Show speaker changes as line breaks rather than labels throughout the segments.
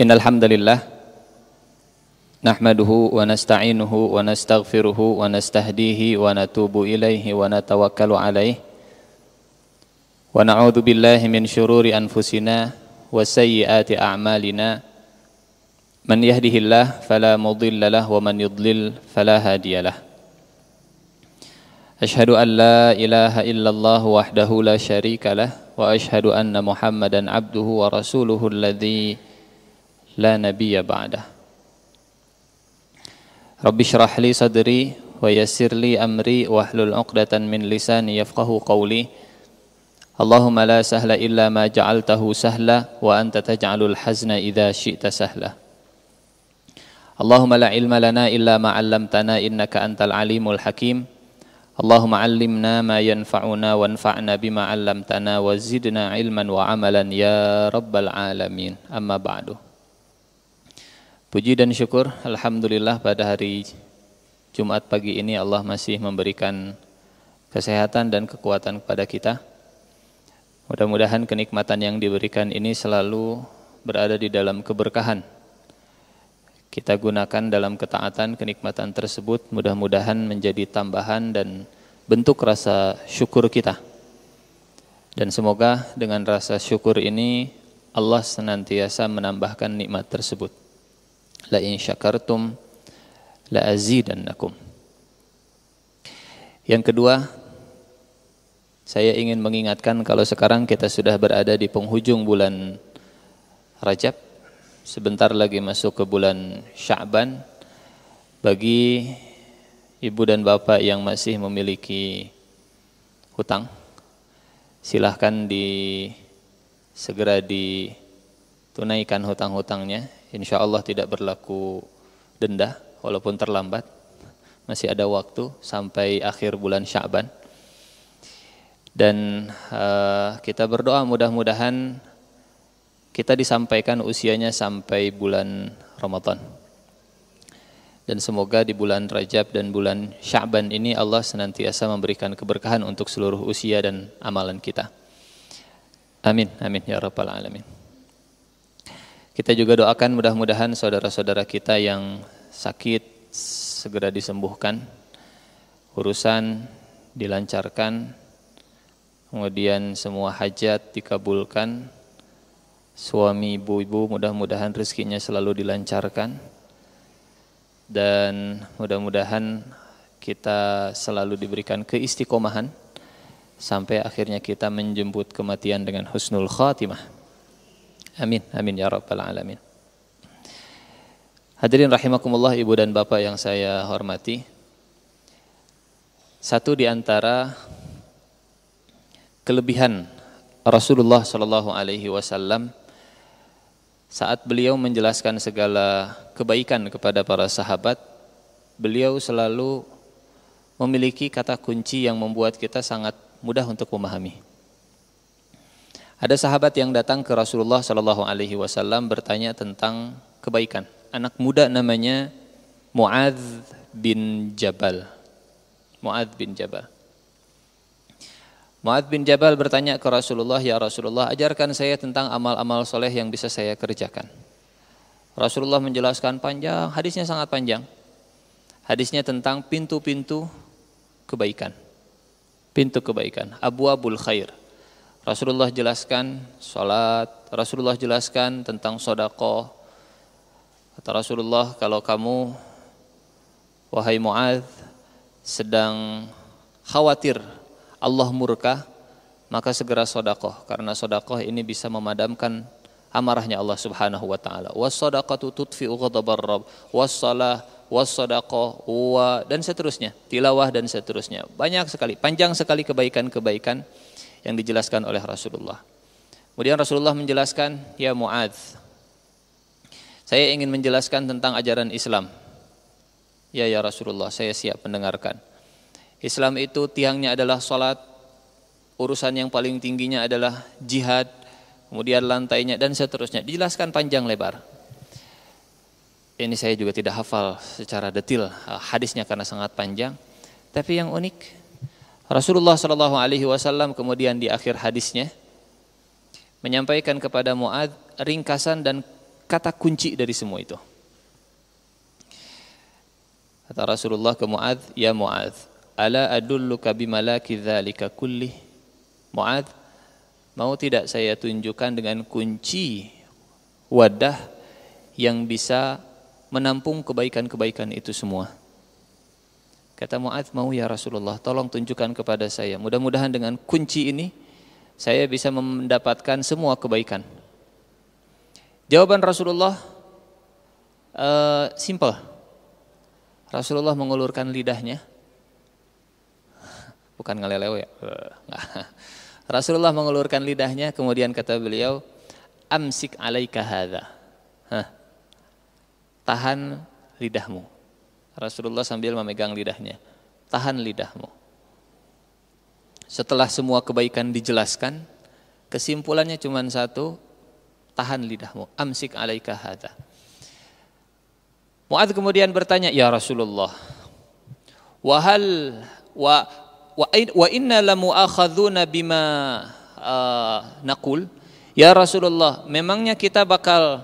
Innal hamdalillah nahmaduhu wa nasta'inuhu wa nastaghfiruhu wa nastahdihi wa natubu ilaihi wa natawakkalu alaihi wa na'udzu billahi min syururi anfusina wa sayyiati a'malina man yahdihillahu fala mudilla lahu wa man yudlil fala hadiyalah. Asyhadu an la ilaha illallah wahdahu la syarika lah wa asyhadu anna Muhammadan abduhu wa rasuluhu alladzi la nabiyya ba'dah. Rabbi shrah li sadri wa yassir li amri wahlul 'uqdatan min lisani yafqahu qawli. Allahumma la sahla illa ma ja'altahu sahla wa anta taj'alul hazna idza syi'ta sahla. Allahumma la ilma lana illa ma 'allamtana innaka antal alimul hakim. Allahumma 'allimna ma yanfa'una wanfa'na bima 'allamtana wa zidna ilman wa 'amalan ya rabbal alamin. Amma ba'du. Puji dan syukur alhamdulillah pada hari Jumat pagi ini Allah masih memberikan kesehatan dan kekuatan kepada kita. Mudah-mudahan kenikmatan yang diberikan ini selalu berada di dalam keberkahan. Kita gunakan dalam ketaatan kenikmatan tersebut, mudah-mudahan menjadi tambahan dan bentuk rasa syukur kita. Dan semoga dengan rasa syukur ini Allah senantiasa menambahkan nikmat tersebut. La in syakartum la azidannakum. Yang kedua, saya ingin mengingatkan kalau sekarang kita sudah berada di penghujung bulan Rajab, sebentar lagi masuk ke bulan Sya'ban. Bagi ibu dan bapak yang masih memiliki hutang, silahkan segera ditunaikan hutang-hutangnya. Insya Allah tidak berlaku denda walaupun terlambat. Masih ada waktu sampai akhir bulan Sya'ban. Dan kita berdoa mudah-mudahan kita disampaikan usianya sampai bulan Ramadan. Dan semoga di bulan Rajab dan bulan Sya'ban ini Allah senantiasa memberikan keberkahan untuk seluruh usia dan amalan kita. Amin, amin ya rabbal alamin. Kita juga doakan mudah-mudahan saudara-saudara kita yang sakit segera disembuhkan, urusan dilancarkan, kemudian semua hajat dikabulkan, suami ibu-ibu mudah-mudahan rezekinya selalu dilancarkan, dan mudah-mudahan kita selalu diberikan keistiqomahan sampai akhirnya kita menjemput kematian dengan husnul khatimah. Amin, amin ya rabbal alamin. Hadirin rahimakumullah, ibu dan bapak yang saya hormati. Satu di antara kelebihan Rasulullah sallallahu alaihi wasallam saat beliau menjelaskan segala kebaikan kepada para sahabat, beliau selalu memiliki kata kunci yang membuat kita sangat mudah untuk memahami. Ada sahabat yang datang ke Rasulullah sallallahu alaihi wasallam bertanya tentang kebaikan. Anak muda namanya Mu'adz bin Jabal. Mu'adz bin Jabal. Mu'adz bin Jabal bertanya ke Rasulullah, "Ya Rasulullah, ajarkan saya tentang amal-amal soleh yang bisa saya kerjakan." Rasulullah menjelaskan panjang, hadisnya sangat panjang. Hadisnya tentang pintu-pintu kebaikan. Pintu kebaikan, abwabul khair. Rasulullah jelaskan salat, Rasulullah jelaskan tentang sedekah. Kata Rasulullah, "Kalau kamu wahai Mu'adz sedang khawatir Allah murka, maka segera sedekah, karena sedekah ini bisa memadamkan amarahnya Allah Subhanahu wa taala. Was-shadaqatu tudfi'u ghadabar rabb, was-shalah, was-shadaqah dan seterusnya, tilawah dan seterusnya. Banyak sekali, panjang sekali kebaikan-kebaikan yang dijelaskan oleh Rasulullah. Kemudian Rasulullah menjelaskan, "Ya Mu'adz, saya ingin menjelaskan tentang ajaran Islam." Ya Rasulullah, saya siap mendengarkan. Islam itu tiangnya adalah salat, urusan yang paling tingginya adalah jihad, kemudian lantainya dan seterusnya. Dijelaskan panjang lebar. Ini saya juga tidak hafal secara detail hadisnya karena sangat panjang. Tapi yang unik, Rasulullah SAW kemudian di akhir hadisnya menyampaikan kepada Mu'adz ringkasan dan kata kunci dari semua itu. Kata Rasulullah ke Mu'adz, "Ya Mu'adz, ala adulluka bimalaki dzalika kulli?" Mu'adz, mau tidak saya tunjukkan dengan kunci wadah yang bisa menampung kebaikan-kebaikan itu semua? Kata Mu'adz, mau ya Rasulullah, tolong tunjukkan kepada saya. Mudah-mudahan dengan kunci ini saya bisa mendapatkan semua kebaikan. Jawaban Rasulullah simple. Rasulullah mengulurkan lidahnya. Bukan ngelelew ya. Rasulullah mengulurkan lidahnya, kemudian kata beliau, "Amsik alaika hadza." Tahan lidahmu. Rasulullah sambil memegang lidahnya. Tahan lidahmu. Setelah semua kebaikan dijelaskan, kesimpulannya cuma satu, tahan lidahmu. Amsik alaika hadza. Mu'adz kemudian bertanya, "Ya Rasulullah, wa inna lamu'akhadzuna bima naqul?" Ya Rasulullah, memangnya kita bakal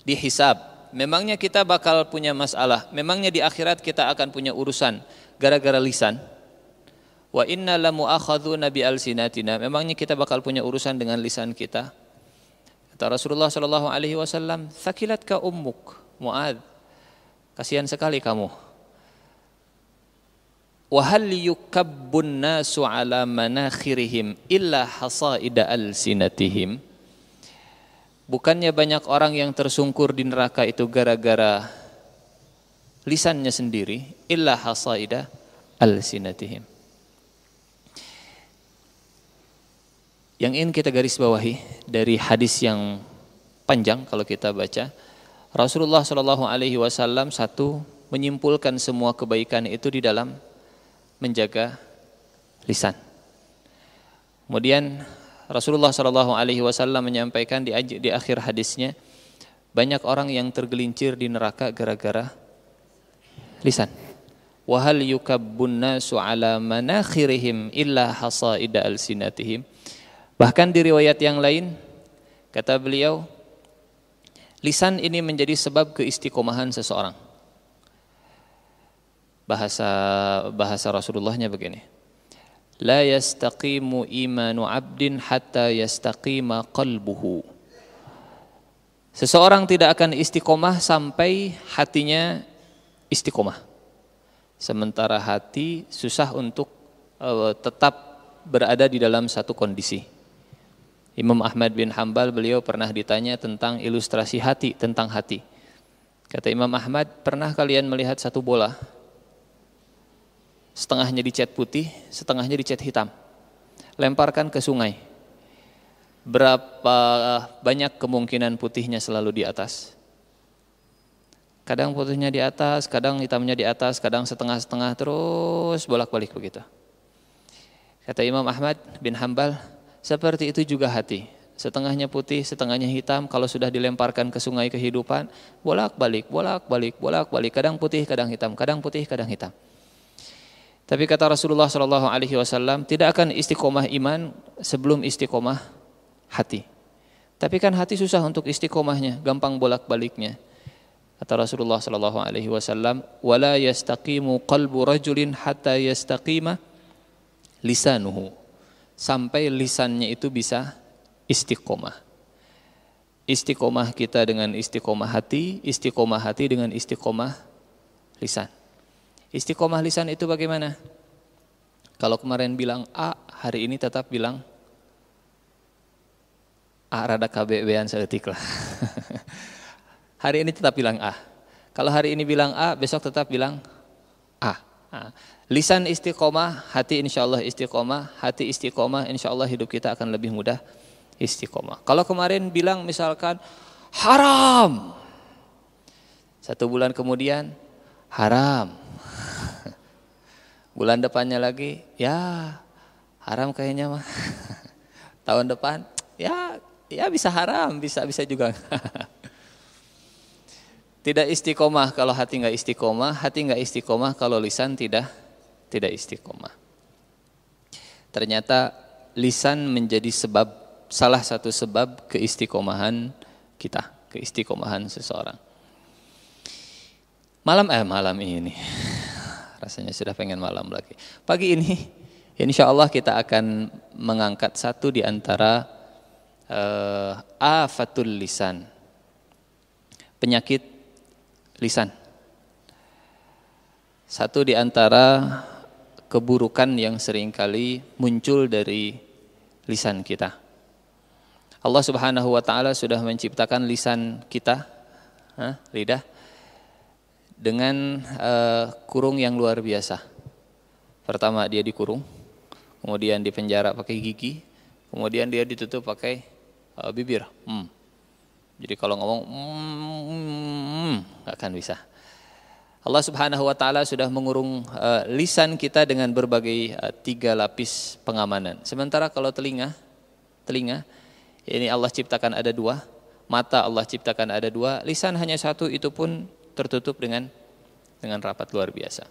dihisab? Memangnya kita bakal punya masalah? Memangnya di akhirat kita akan punya urusan gara-gara lisan? Wa inna lamu'akhadzuna bi alsinatina, memangnya kita bakal punya urusan dengan lisan kita? Kata Rasulullah sallallahu alaihi wasallam, "Thaqilatka ummuk." Mu'adz, kasihan sekali kamu. Wa hal yukabbun nasu ala manakhirihim illa hasaida alsinatihim. Bukannya banyak orang yang tersungkur di neraka itu gara-gara lisannya sendiri, illa hasaida alsinatihim. Yang ingin kita garis bawahi dari hadis yang panjang kalau kita baca, Rasulullah Shallallahu Alaihi Wasallam satu menyimpulkan semua kebaikan itu di dalam menjaga lisan. Kemudian Rasulullah Shallallahu Alaihi Wasallam menyampaikan di akhir hadisnya, banyak orang yang tergelincir di neraka gara-gara lisan. Wahal yukabbun nasu ala manakhirihim illa hasaida alsinatihim. Bahkan di riwayat yang lain kata beliau, lisan ini menjadi sebab keistiqomahan seseorang. Bahasa Rasulullahnya begini. La yastaqimu imanu abdin hatta yastaqima qalbuhu. Seseorang tidak akan istiqomah sampai hatinya istiqomah. Sementara hati susah untuk tetap berada di dalam satu kondisi. Imam Ahmad bin Hanbal, beliau pernah ditanya tentang ilustrasi hati, tentang hati. Kata Imam Ahmad, pernah kalian melihat satu bola? Setengahnya dicat putih, setengahnya dicat hitam. Lemparkan ke sungai. Berapa banyak kemungkinan putihnya selalu di atas? Kadang putihnya di atas, kadang hitamnya di atas, kadang setengah-setengah, terus bolak-balik begitu. Kata Imam Ahmad bin Hanbal, seperti itu juga hati. Setengahnya putih, setengahnya hitam. Kalau sudah dilemparkan ke sungai kehidupan, bolak-balik, bolak-balik, bolak-balik. Kadang putih, kadang hitam. Kadang putih, kadang hitam. Tapi kata Rasulullah SAW, tidak akan istiqomah iman sebelum istiqomah hati. Tapi kan hati susah untuk istiqomahnya, gampang bolak-baliknya. Kata Rasulullah SAW, wala yastaqimu qalbu rajulin hatta yastaqima lisanuhu. Sampai lisannya itu bisa istiqomah. Istiqomah kita dengan istiqomah hati dengan istiqomah lisan. Istiqomah lisan itu bagaimana? Kalau kemarin bilang A, hari ini tetap bilang A, rada KBB-an seetik lah. Hari ini tetap bilang A. Kalau hari ini bilang A, besok tetap bilang A. Lisan istiqomah, hati insyaallah istiqomah, hati istiqomah insyaallah hidup kita akan lebih mudah istiqomah. Kalau kemarin bilang misalkan haram, 1 bulan kemudian haram, bulan depannya lagi ya haram kayaknya mah, tahun depan ya bisa haram, bisa juga. Tidak istiqomah kalau hati nggak istiqomah, hati nggak istiqomah kalau lisan tidak istiqomah. Ternyata lisan menjadi salah satu sebab keistiqomahan kita. keistiqomahan seseorang. Malam ini rasanya sudah pengen malam lagi. Pagi ini insya Allah kita akan mengangkat satu di antara afatul lisan, penyakit lisan. Satu di antara keburukan yang seringkali muncul dari lisan kita. Allah Subhanahu wa taala sudah menciptakan lisan kita, lidah, dengan kurung yang luar biasa. Pertama dia dikurung, kemudian dipenjara pakai gigi, kemudian dia ditutup pakai bibir. Jadi kalau ngomong nggak akan bisa. Allah Subhanahu wa taala sudah mengurung lisan kita dengan berbagai 3 lapis pengamanan. Sementara kalau telinga ini Allah ciptakan ada 2, mata Allah ciptakan ada 2, lisan hanya 1, itu pun tertutup dengan rapat luar biasa.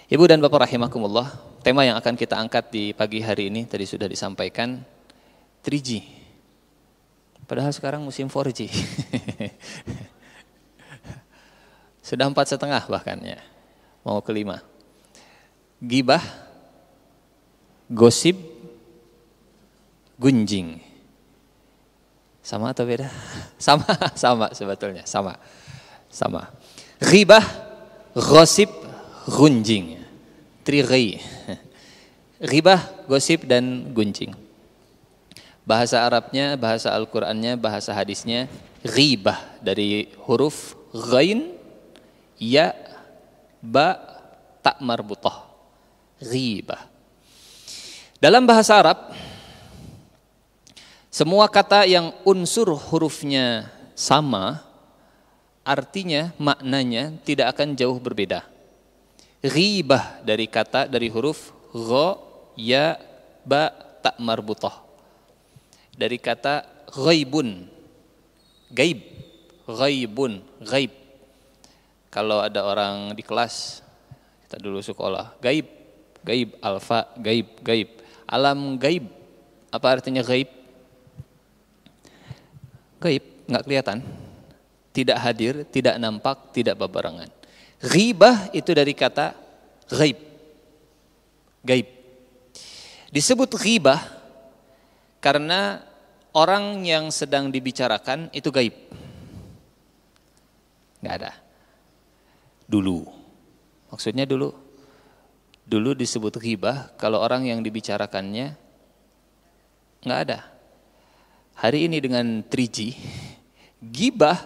Ibu dan Bapak rahimakumullah, tema yang akan kita angkat di pagi hari ini tadi sudah disampaikan, 3G. Padahal sekarang musim 4G. Sudah 4,5 bahkan ya, mau ke 5. Gibah, gosip, gunjing. Sama atau beda? Sama sebetulnya, sama. Ghibah, gosip, gunjing. 3G. Ghibah, gosip, dan gunjing. Bahasa Arabnya, bahasa Al-Qur'annya, bahasa hadisnya ghibah, dari huruf ghain, ya, ba, tak marbutah. Ghibah. Dalam bahasa Arab, semua kata yang unsur hurufnya sama, artinya, maknanya tidak akan jauh berbeda. Ghibah dari huruf gha, ya, ba, tak marbutah. Dari kata ghaibun, gaib, ghaibun, gaib. Kalau ada orang di kelas, kita dulu sekolah, gaib, alfa, gaib. Alam gaib, apa artinya gaib? Gaib, nggak kelihatan, tidak hadir, tidak nampak, tidak bebarengan. Ghibah itu dari kata gaib. Disebut ghibah karena orang yang sedang dibicarakan itu gaib. Nggak ada. Dulu. Maksudnya dulu disebut ghibah kalau orang yang dibicarakannya nggak ada. Hari ini dengan 3G, ghibah,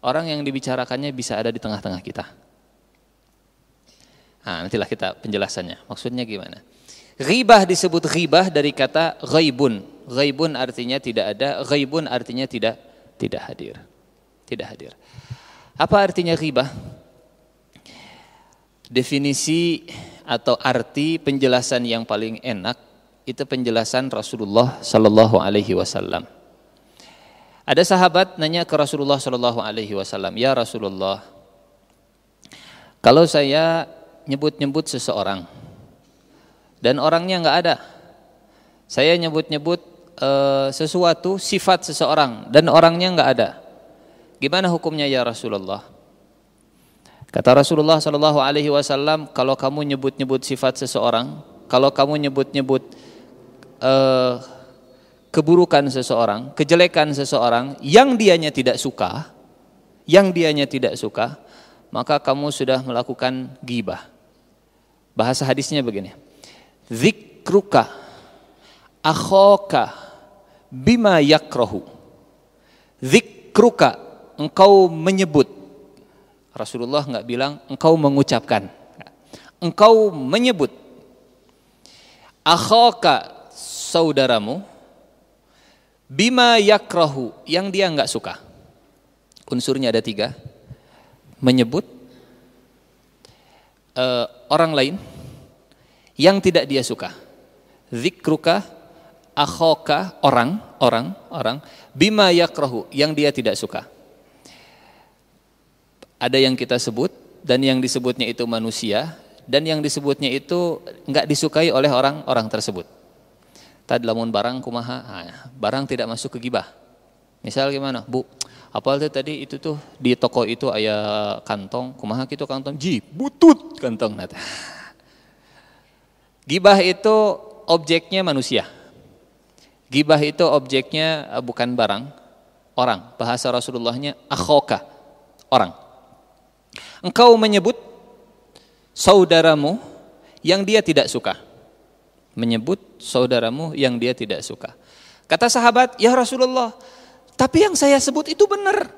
orang yang dibicarakannya bisa ada di tengah-tengah kita. Nah, nantilah kita penjelasannya. Maksudnya gimana? Ghibah disebut ghibah dari kata ghaibun. Ghaibun artinya tidak ada, ghaibun artinya tidak hadir. Tidak hadir. Apa artinya ghibah? Definisi atau arti penjelasan yang paling enak itu penjelasan Rasulullah sallallahu alaihi wasallam. Ada sahabat nanya ke Rasulullah sallallahu alaihi wasallam, "Ya Rasulullah, kalau saya nyebut-nyebut seseorang dan orangnya enggak ada. Saya nyebut-nyebut sesuatu, sifat seseorang dan orangnya enggak ada. Gimana hukumnya ya Rasulullah?" Kata Rasulullah sallallahu alaihi wasallam, kalau kamu nyebut-nyebut sifat seseorang, kalau kamu nyebut-nyebut keburukan seseorang, kejelekan seseorang yang dianya tidak suka, maka kamu sudah melakukan ghibah. Bahasa hadisnya begini. Dzikruka akhaka bima yakrahu. Dzikruka, engkau menyebut. Rasulullah enggak bilang engkau mengucapkan. Engkau menyebut akhaka, saudaramu, bima yakrahu, yang dia enggak suka. Unsurnya ada 3. Menyebut orang lain yang tidak dia suka. Dzikruka akhaka, orang, bima yakrahu, yang dia tidak suka. Ada yang kita sebut dan yang disebutnya itu manusia dan yang disebutnya itu enggak disukai oleh orang tersebut. Tad lamun barang kumaha, barang tidak masuk ke ghibah. Misal gimana, Bu, apal tuh tadi itu tuh di toko itu aya kantong, kumaha kitu kantong, butut kantong nata. Gibah itu objeknya manusia. Gibah itu objeknya bukan barang, orang. Bahasa Rasulullahnya akhoka, orang. Engkau menyebut saudaramu yang dia tidak suka. Menyebut saudaramu yang dia tidak suka. Kata sahabat, ya Rasulullah, tapi yang saya sebut itu benar.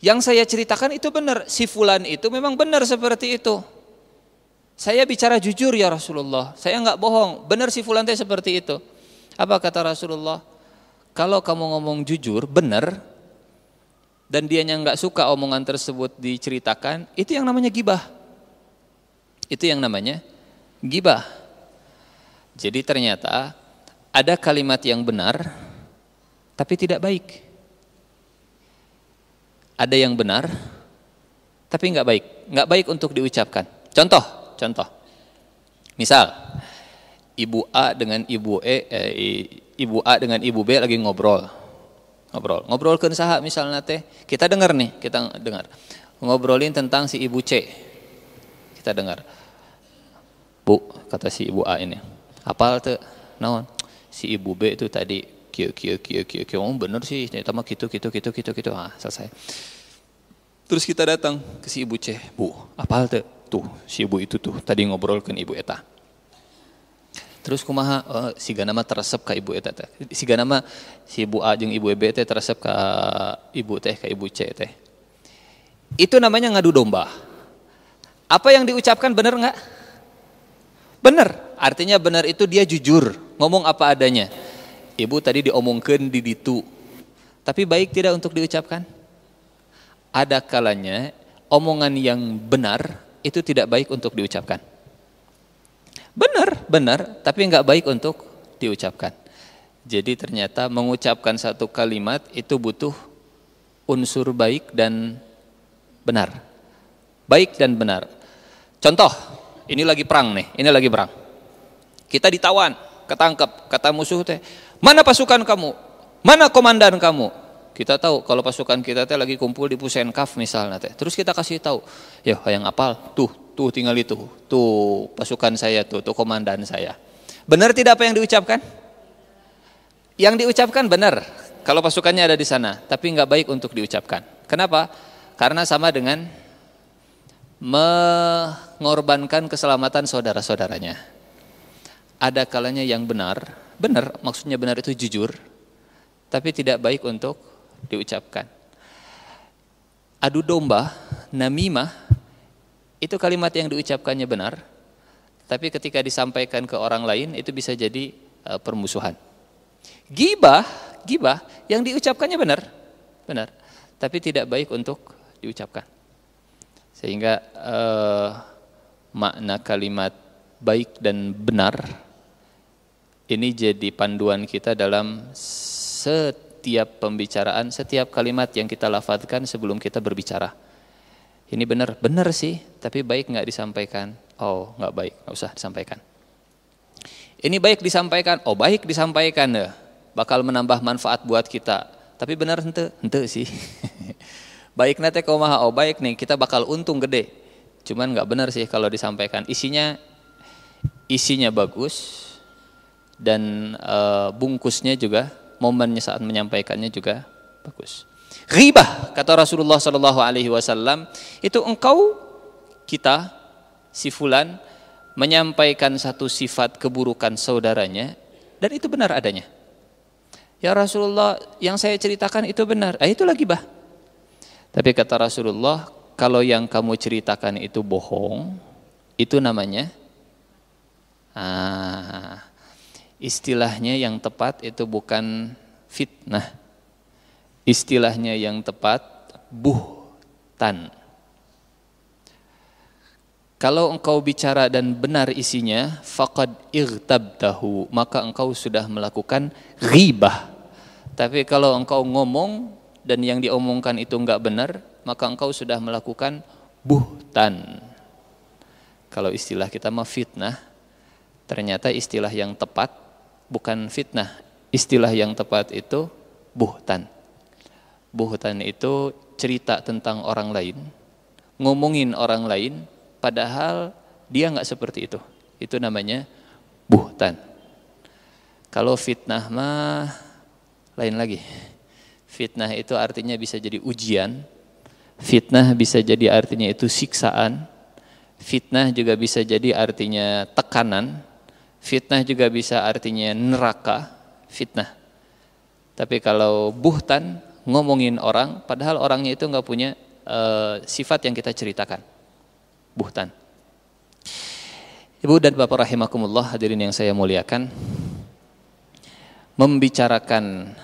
Yang saya ceritakan itu benar. Si fulan itu memang benar seperti itu. Saya bicara jujur ya Rasulullah. Saya enggak bohong. Benar si fulan teh seperti itu. Apa kata Rasulullah? Kalau kamu ngomong jujur, benar, dan dianya enggak suka omongan tersebut diceritakan, itu yang namanya gibah. Itu yang namanya gibah. Jadi ternyata ada kalimat yang benar tapi tidak baik. Ada yang benar tapi enggak baik. Enggak baik untuk diucapkan. Contoh. Misal Ibu A dengan Ibu Ibu A dengan Ibu B lagi ngobrolkeun saha misalnya teh. Kita dengar. Ngobrolin tentang si Ibu C. Kita dengar. Bu, kata si Ibu A ini, apal teu naon? Si Ibu B itu tadi kieu oh bener sih, ternyata mah gitu. Selesai. Terus kita datang ke si Ibu C. Bu, apal teu? Tuh, si ibu itu tuh tadi ngobrolkeun Ibu eta. Terus kumaha? Sigana mah teresep ka Ibu eta teh. Sigana mah si Ibu A jeung Ibu B teh teresep ka Ibu teh, ka Ibu C teh. Itu namanya ngadu domba. Apa yang diucapkan benar enggak? Benar. Artinya benar itu dia jujur, ngomong apa adanya. Ibu tadi diomongkeun di ditu. Tapi baik tidak untuk diucapkan? Ada kalanya omongan yang benar itu tidak baik untuk diucapkan. Benar, tapi enggak baik untuk diucapkan. Jadi ternyata mengucapkan satu kalimat itu butuh unsur baik dan benar. Baik dan benar. Contoh, ini lagi perang. Kita ditawan, ketangkep, kata musuh teh, "Mana pasukan kamu? Mana komandan kamu?" Kita tahu kalau pasukan kita teh lagi kumpul di Pusenkaf misalnya teh. Terus kita kasih tahu, "Yo, hayang apal, tuh tinggal itu. Tuh pasukan saya tuh komandan saya." Benar tidak apa yang diucapkan? Yang diucapkan benar kalau pasukannya ada di sana, tapi enggak baik untuk diucapkan. Kenapa? Karena sama dengan mengorbankan keselamatan saudara-saudaranya. Ada kalanya yang benar maksudnya benar itu jujur, tapi tidak baik untuk diucapkan. Adu domba, namimah, itu kalimat yang diucapkannya benar, tapi ketika disampaikan ke orang lain itu bisa jadi permusuhan. Gibah yang diucapkannya benar, tapi tidak baik untuk diucapkan. Sehingga makna kalimat baik dan benar ini jadi panduan kita dalam setiap pembicaraan, setiap kalimat yang kita lafadzkan sebelum kita berbicara. Ini benar sih, tapi baik nggak disampaikan? Oh, nggak baik, nggak usah disampaikan. Ini baik disampaikan? Oh, baik disampaikan deh, bakal menambah manfaat buat kita. Tapi benar henteu sih. Baik nate kumaha? Oh, baik nih, kita bakal untung gede. Cuman nggak benar sih kalau disampaikan. Isinya bagus dan bungkusnya juga, momennya saat menyampaikannya juga bagus. Ghibah, kata Rasulullah SAW, itu kita si fulan menyampaikan satu sifat keburukan saudaranya dan itu benar adanya. Ya Rasulullah, yang saya ceritakan itu benar. Itulah ghibah. Tapi kata Rasulullah, kalau yang kamu ceritakan itu bohong, itu namanya istilahnya yang tepat itu bukan fitnah. Istilahnya yang tepat buhtan. Kalau engkau bicara dan benar isinya, faqad irtabtahu, maka engkau sudah melakukan ghibah. Tapi kalau engkau ngomong dan yang diomongkan itu enggak benar, maka engkau sudah melakukan buhtan. Kalau istilah kita mah fitnah, ternyata istilah yang tepat bukan fitnah. Istilah yang tepat itu buhtan. Buhtan itu cerita tentang orang lain, ngomongin orang lain, padahal dia nggak seperti itu. Itu namanya buhtan. Kalau fitnah mah lain lagi. Fitnah itu artinya bisa jadi ujian. Fitnah bisa jadi artinya itu siksaan. Fitnah juga bisa jadi artinya tekanan. Fitnah juga bisa artinya neraka. Fitnah. Tapi kalau buhtan, ngomongin orang, padahal orangnya itu nggak punya sifat yang kita ceritakan. Buhtan. Ibu dan bapak rahimakumullah, hadirin yang saya muliakan, membicarakan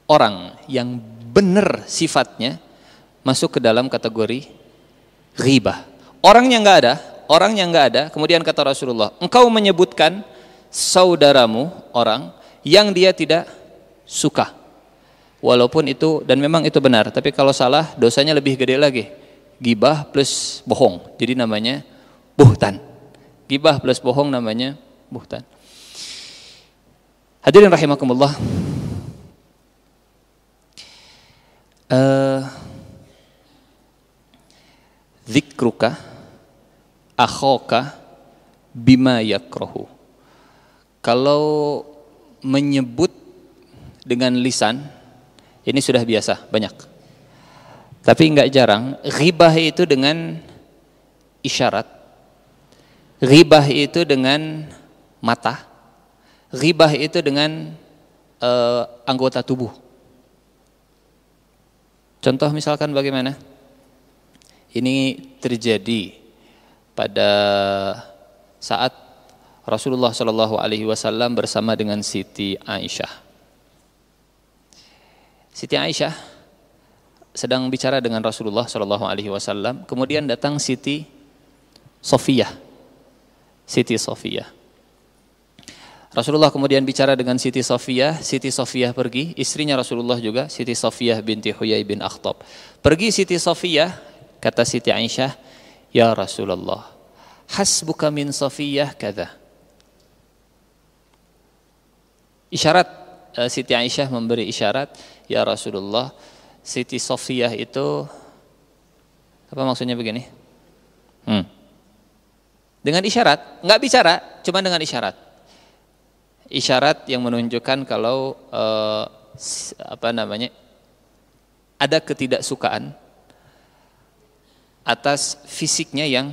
orang yang benar sifatnya masuk ke dalam kategori ghibah. Orangnya nggak ada, kemudian kata Rasulullah, engkau menyebutkan saudaramu orang yang dia tidak suka. Walaupun itu, dan memang itu benar, tapi kalau salah dosanya lebih gede lagi. Ghibah plus bohong, jadi namanya buhtan. Ghibah plus bohong namanya buhtan. Hadirin rahimakumullah, dzikruka akhaka bima yakrahu. Kalau menyebut dengan lisan ini sudah biasa, banyak. Tapi enggak jarang ghibah itu dengan isyarat. Ghibah itu dengan mata. Ghibah itu dengan anggota tubuh. Contoh misalkan bagaimana? Ini terjadi pada saat Rasulullah SAW bersama dengan Siti Aisyah. Siti Aisyah sedang bicara dengan Rasulullah SAW. Kemudian datang Siti Sofiyah. Rasulullah kemudian bicara dengan Siti Sofiyah pergi, istrinya Rasulullah juga, Siti Sofiyah binti Huyai bin Akhtab. Pergi Siti Sofiyah, kata Siti Aisyah, ya Rasulullah, hasbuka min Sofiyah kada. Isyarat, Siti Aisyah memberi isyarat, ya Rasulullah, Siti Sofiyah itu, apa maksudnya begini? Dengan isyarat, nggak bicara, cuma dengan isyarat. Isyarat yang menunjukkan kalau ada ketidaksukaan atas fisiknya yang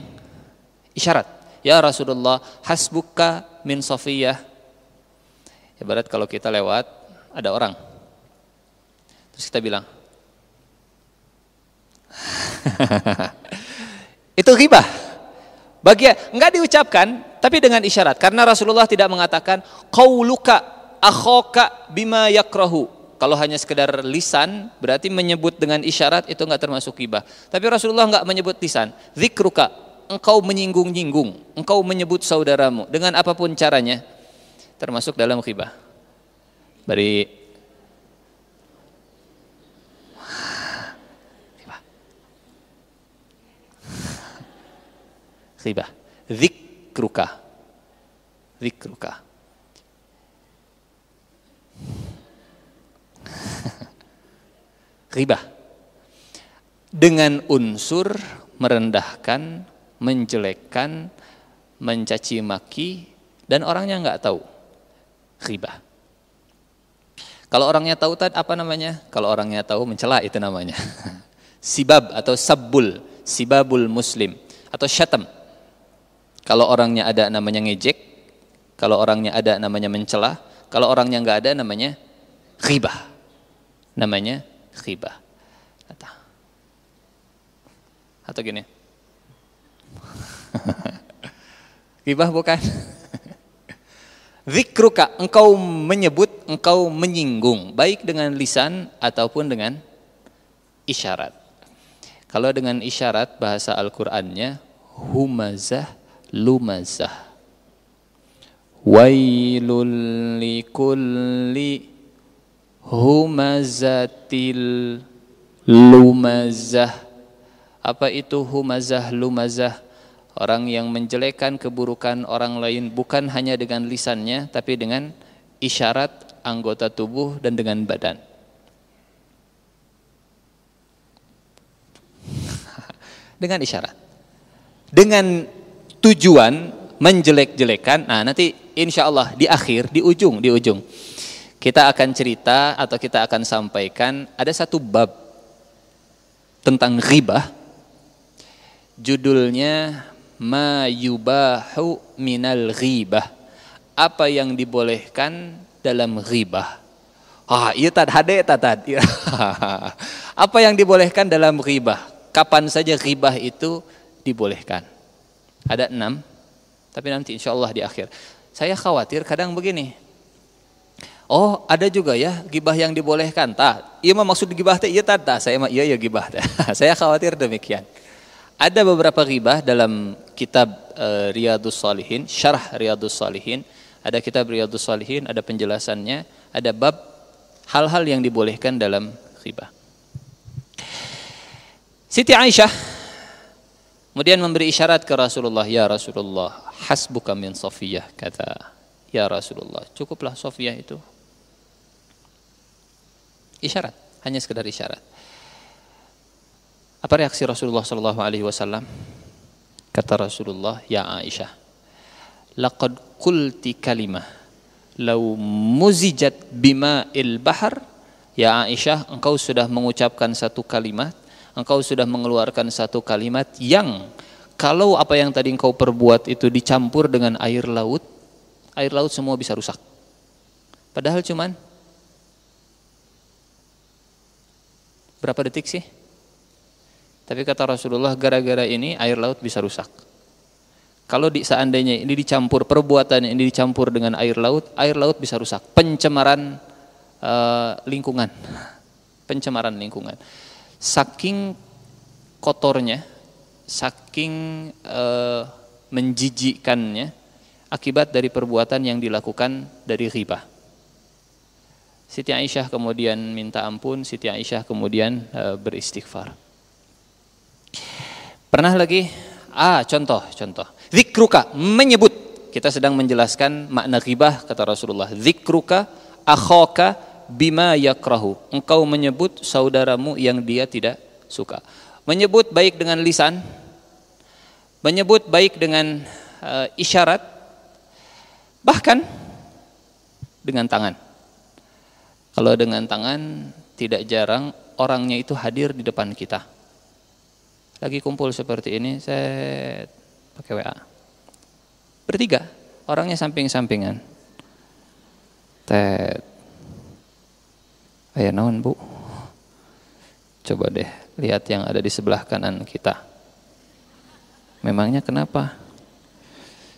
isyarat. Ya Rasulullah, hasbuka min Sofiyah. Ibarat kalau kita lewat ada orang, terus kita bilang, itu ghibah. Enggak diucapkan, tapi dengan isyarat. Karena Rasulullah tidak mengatakan qauluka akhaka bima yakrahu. Kalau hanya sekedar lisan, berarti menyebut dengan isyarat itu enggak termasuk ghibah. Tapi Rasulullah enggak menyebut lisan. Dzikruka, engkau menyinggung-nyinggung, engkau menyebut saudaramu dengan apapun caranya, termasuk dalam ghibah. Ghibah. Dzikruka. Ghibah. Dengan unsur merendahkan, menjelekkan, mencaci maki, dan orangnya enggak tahu. Ghibah. Kalau orangnya tahu apa namanya? Kalau orangnya tahu mencela itu namanya. Sibab atau sabbul, sibabul muslim atau syatam. Kalau orangnya ada namanya ngejek, kalau orangnya ada namanya mencela, kalau orangnya enggak ada namanya ghibah. Namanya ghibah. Atau gini. Ghibah bukan? Dzikruka, engkau menyebut, engkau menyinggung, baik dengan lisan ataupun dengan isyarat. Kalau dengan isyarat bahasa Al-Qur'annya humazah lumazah. Wailul likulli humazatil lumazah. Apa itu humazah lumazah? Orang yang menjelekkan keburukan orang lain bukan hanya dengan lisannya, tapi dengan isyarat anggota tubuh dan dengan badan. Dengan isyarat. Dengan tujuan menjelek-jelekan. Nah, nanti insya Allah di akhir, di ujung kita akan cerita atau kita akan sampaikan ada satu bab tentang ghibah. Judulnya Ma yubahu minal ghibah. Apa yang dibolehkan dalam ghibah. Iya tad hade tad. Apa yang dibolehkan dalam ghibah? Kapan saja ghibah itu dibolehkan? Ada 6, tapi nanti insya Allah di akhir. Saya khawatir kadang begini. Oh, ada juga ya ghibah yang dibolehkan. Iya mah maksud ghibah teh iya tad. Saya mah iya ghibah. Saya khawatir demikian. Ada beberapa ghibah dalam kitab Riyadhus Shalihin, Syarah Riyadhus Shalihin. Ada kitab Riyadhus Shalihin, ada penjelasannya, ada bab hal-hal yang dibolehkan dalam ghibah. Siti Aisyah kemudian memberi isyarat ke Rasulullah, ya Rasulullah, hasbuka min Safiyah, kata, ya Rasulullah, cukuplah Safiyah itu. Isyarat, hanya sekedar isyarat. Apa reaksi Rasulullah sallallahu alaihi wasallam? Kata Rasulullah, ya Aisyah, laqad qulti kalimah law muzijat bima'il bahar. Ya Aisyah, engkau sudah mengucapkan satu kalimat, engkau sudah mengeluarkan satu kalimat yang kalau apa yang tadi engkau perbuat itu dicampur dengan air laut semua bisa rusak. Padahal cuman berapa detik sih? Tapi kata Rasulullah, gara-gara ini air laut bisa rusak. Kalau seandainya ini dicampur, perbuatan ini dicampur dengan air laut bisa rusak. Pencemaran lingkungan. Pencemaran lingkungan. Saking kotornya, saking menjijikkannya akibat dari perbuatan yang dilakukan dari ghibah. Siti Aisyah kemudian minta ampun, Siti Aisyah kemudian beristighfar. Pernah lagi, contoh. Zikruka, menyebut. Kita sedang menjelaskan makna ghibah, kata Rasulullah. Zikruka akhaka bima yakrahu. Engkau menyebut saudaramu yang dia tidak suka. Menyebut baik dengan lisan, menyebut baik dengan isyarat, bahkan dengan tangan. Kalau dengan tangan, tidak jarang orangnya itu hadir di depan kita. Lagi kumpul seperti ini, saya pakai WA. Bertiga, orangnya samping-sampingan. Aya naon bu? Coba deh lihat yang ada di sebelah kanan kita. Memangnya kenapa?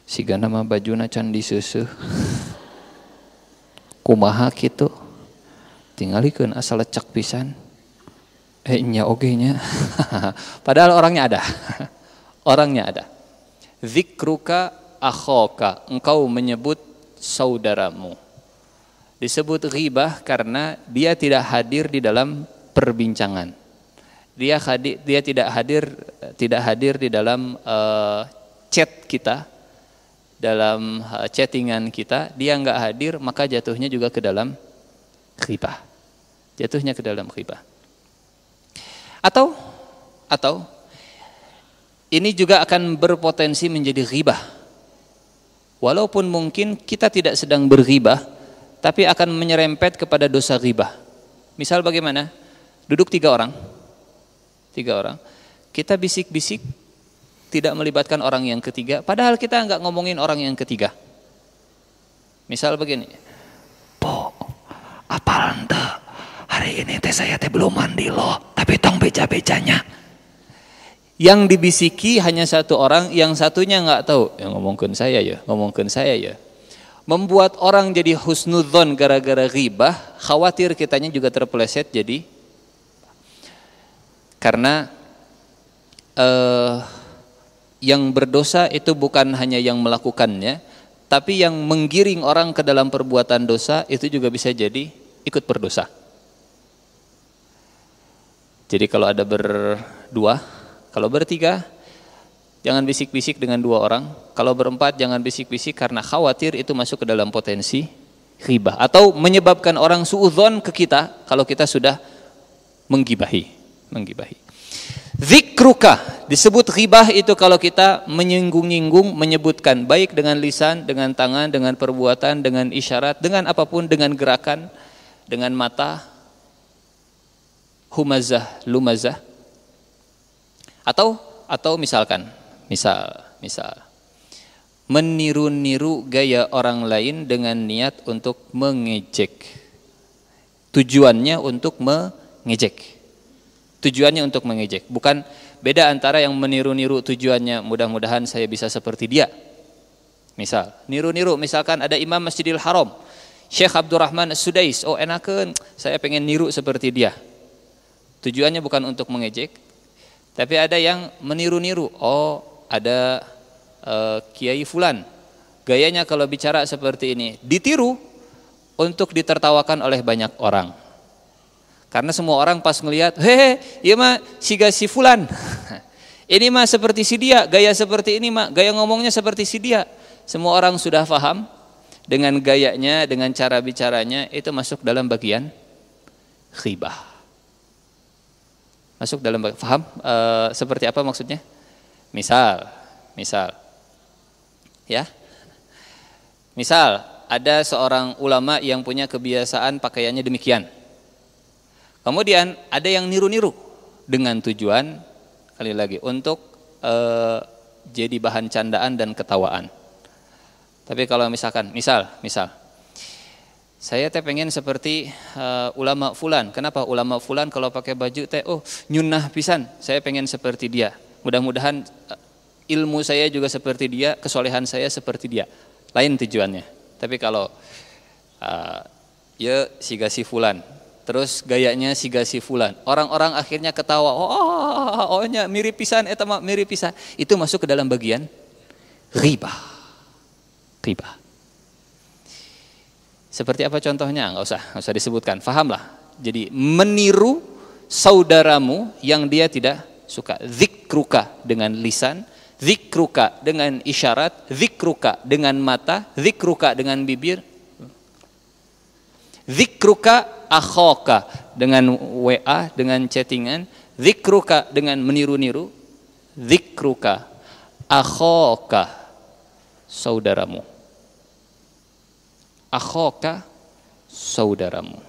Siga nama bajuna can diseuseut. Kumaha kitu? Tingalikeun asal lecak pisan. Nya oge nya. Padahal orangnya ada. Orangnya ada. Zikruka akhaka, engkau menyebut saudaramu. Disebut ghibah karena dia tidak hadir di dalam perbincangan. Dia tidak hadir di dalam chat kita, dalam chattingan kita. Dia enggak hadir, maka jatuhnya juga ke dalam ghibah. Jatuhnya ke dalam ghibah. Atau ini juga akan berpotensi menjadi ghibah. Walaupun mungkin kita tidak sedang berghibah, tapi akan menyerempet kepada dosa ghibah. Misal bagaimana? Duduk 3 orang. Kita bisik-bisik tidak melibatkan orang yang ketiga, padahal kita enggak ngomongin orang yang ketiga. Misal begini. Po, apal ente? Hari ini teh saya teh belum mandi loh, tapi tong beja-bejanya. Yang dibisiki hanya satu orang, yang satunya enggak tahu. Ya ngomongkeun saya ya. Membuat orang jadi husnudzon gara-gara ghibah, khawatir kitanya juga terpeleset jadi. Karena yang berdosa itu bukan hanya yang melakukannya, tapi yang menggiring orang ke dalam perbuatan dosa itu juga bisa jadi ikut berdosa. Jadi kalau ada berdua, kalau bertiga, jangan bisik-bisik dengan 2 orang. Kalau berempat, jangan bisik-bisik karena khawatir itu masuk ke dalam potensi ghibah. Atau menyebabkan orang suudzon ke kita kalau kita sudah menggibahi. Zikruka, Disebut ghibah itu kalau kita menyinggung-nyinggung, menyebutkan baik dengan lisan, dengan tangan, dengan perbuatan, dengan isyarat, dengan apapun, dengan gerakan, dengan mata, humazah, lumazah. Atau misalkan, misal meniru-niru gaya orang lain dengan niat untuk mengejek. Tujuannya untuk mengejek. Tujuannya untuk mengejek. Bukan beda antara yang meniru-niru tujuannya mudah-mudahan saya bisa seperti dia. Misal, niru-niru misalkan ada Imam Masjidil Haram, Syekh Abdurrahman As-Sudais, oh enakan saya pengen niru seperti dia. Tujuannya bukan untuk mengejek, tapi ada yang meniru-niru. Oh, ada Kiai Fulan, gayanya kalau bicara seperti ini, ditiru untuk ditertawakan oleh banyak orang. Karena semua orang pas ngelihat, hehe, iya mah siga si Fulan. Ini mah seperti si dia, gaya seperti ini mah, gaya ngomongnya seperti si dia. Semua orang sudah paham dengan gayanya, dengan cara bicaranya, itu masuk dalam bagian ghibah. Masuk dalam bagian, paham? Seperti apa maksudnya? Misal, ya, misal ada seorang ulama yang punya kebiasaan pakaiannya demikian. Kemudian ada yang niru-niru dengan tujuan kali lagi untuk jadi bahan candaan dan ketawaan. Tapi kalau misalkan, misal saya teh pengen seperti ulama fulan. Kenapa ulama fulan kalau pakai baju teh nyunnah pisan. Saya pengen seperti dia. Mudah-mudahan ilmu saya juga seperti dia, kesolehan saya seperti dia. Lain tujuannya. Tapi kalau ya siga si fulan, terus gayanya siga si fulan, orang-orang akhirnya ketawa, ohnya mirip pisan, eta mah mirip pisan. Itu masuk ke dalam bagian ghibah. Seperti apa contohnya? Enggak usah disebutkan, fahamlah. Jadi meniru saudaramu yang dia tidak suka. Dzikruka dengan lisan, dzikruka dengan isyarat, dzikruka dengan mata, dzikruka dengan bibir, dzikruka akhaka dengan WA, dengan chattingan, dzikruka dengan meniru-niru, dzikruka akhaka saudaramu. Akhaka saudaramu.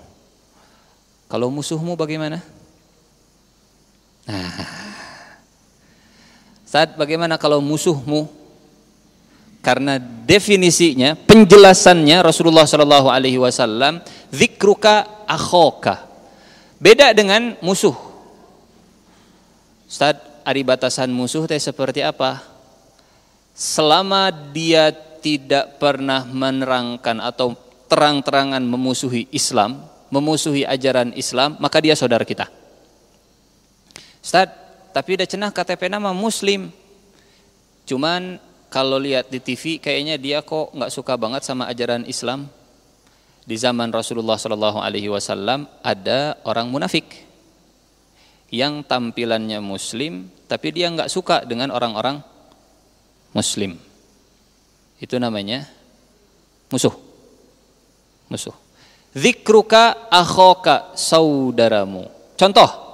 Kalau musuhmu bagaimana? Saat bagaimana kalau musuhmu? Karena definisinya, penjelasannya Rasulullah Shallallahu Alaihi Wasallam, dzikruka akhaka. Beda dengan musuh. Saat ari batasan musuh teh seperti apa? Selama dia tidak pernah menerangkan atau terang-terangan memusuhi Islam, memusuhi ajaran Islam, maka dia saudara kita. Ustaz, tapi udah cenah KTP nama Muslim. Cuman kalau lihat di TV kayaknya dia kok nggak suka banget sama ajaran Islam. Di zaman Rasulullah Shallallahu Alaihi Wasallam ada orang munafik yang tampilannya Muslim, tapi dia nggak suka dengan orang-orang Muslim. Itu namanya musuh. Dzikruka akhaka saudaramu. Contoh.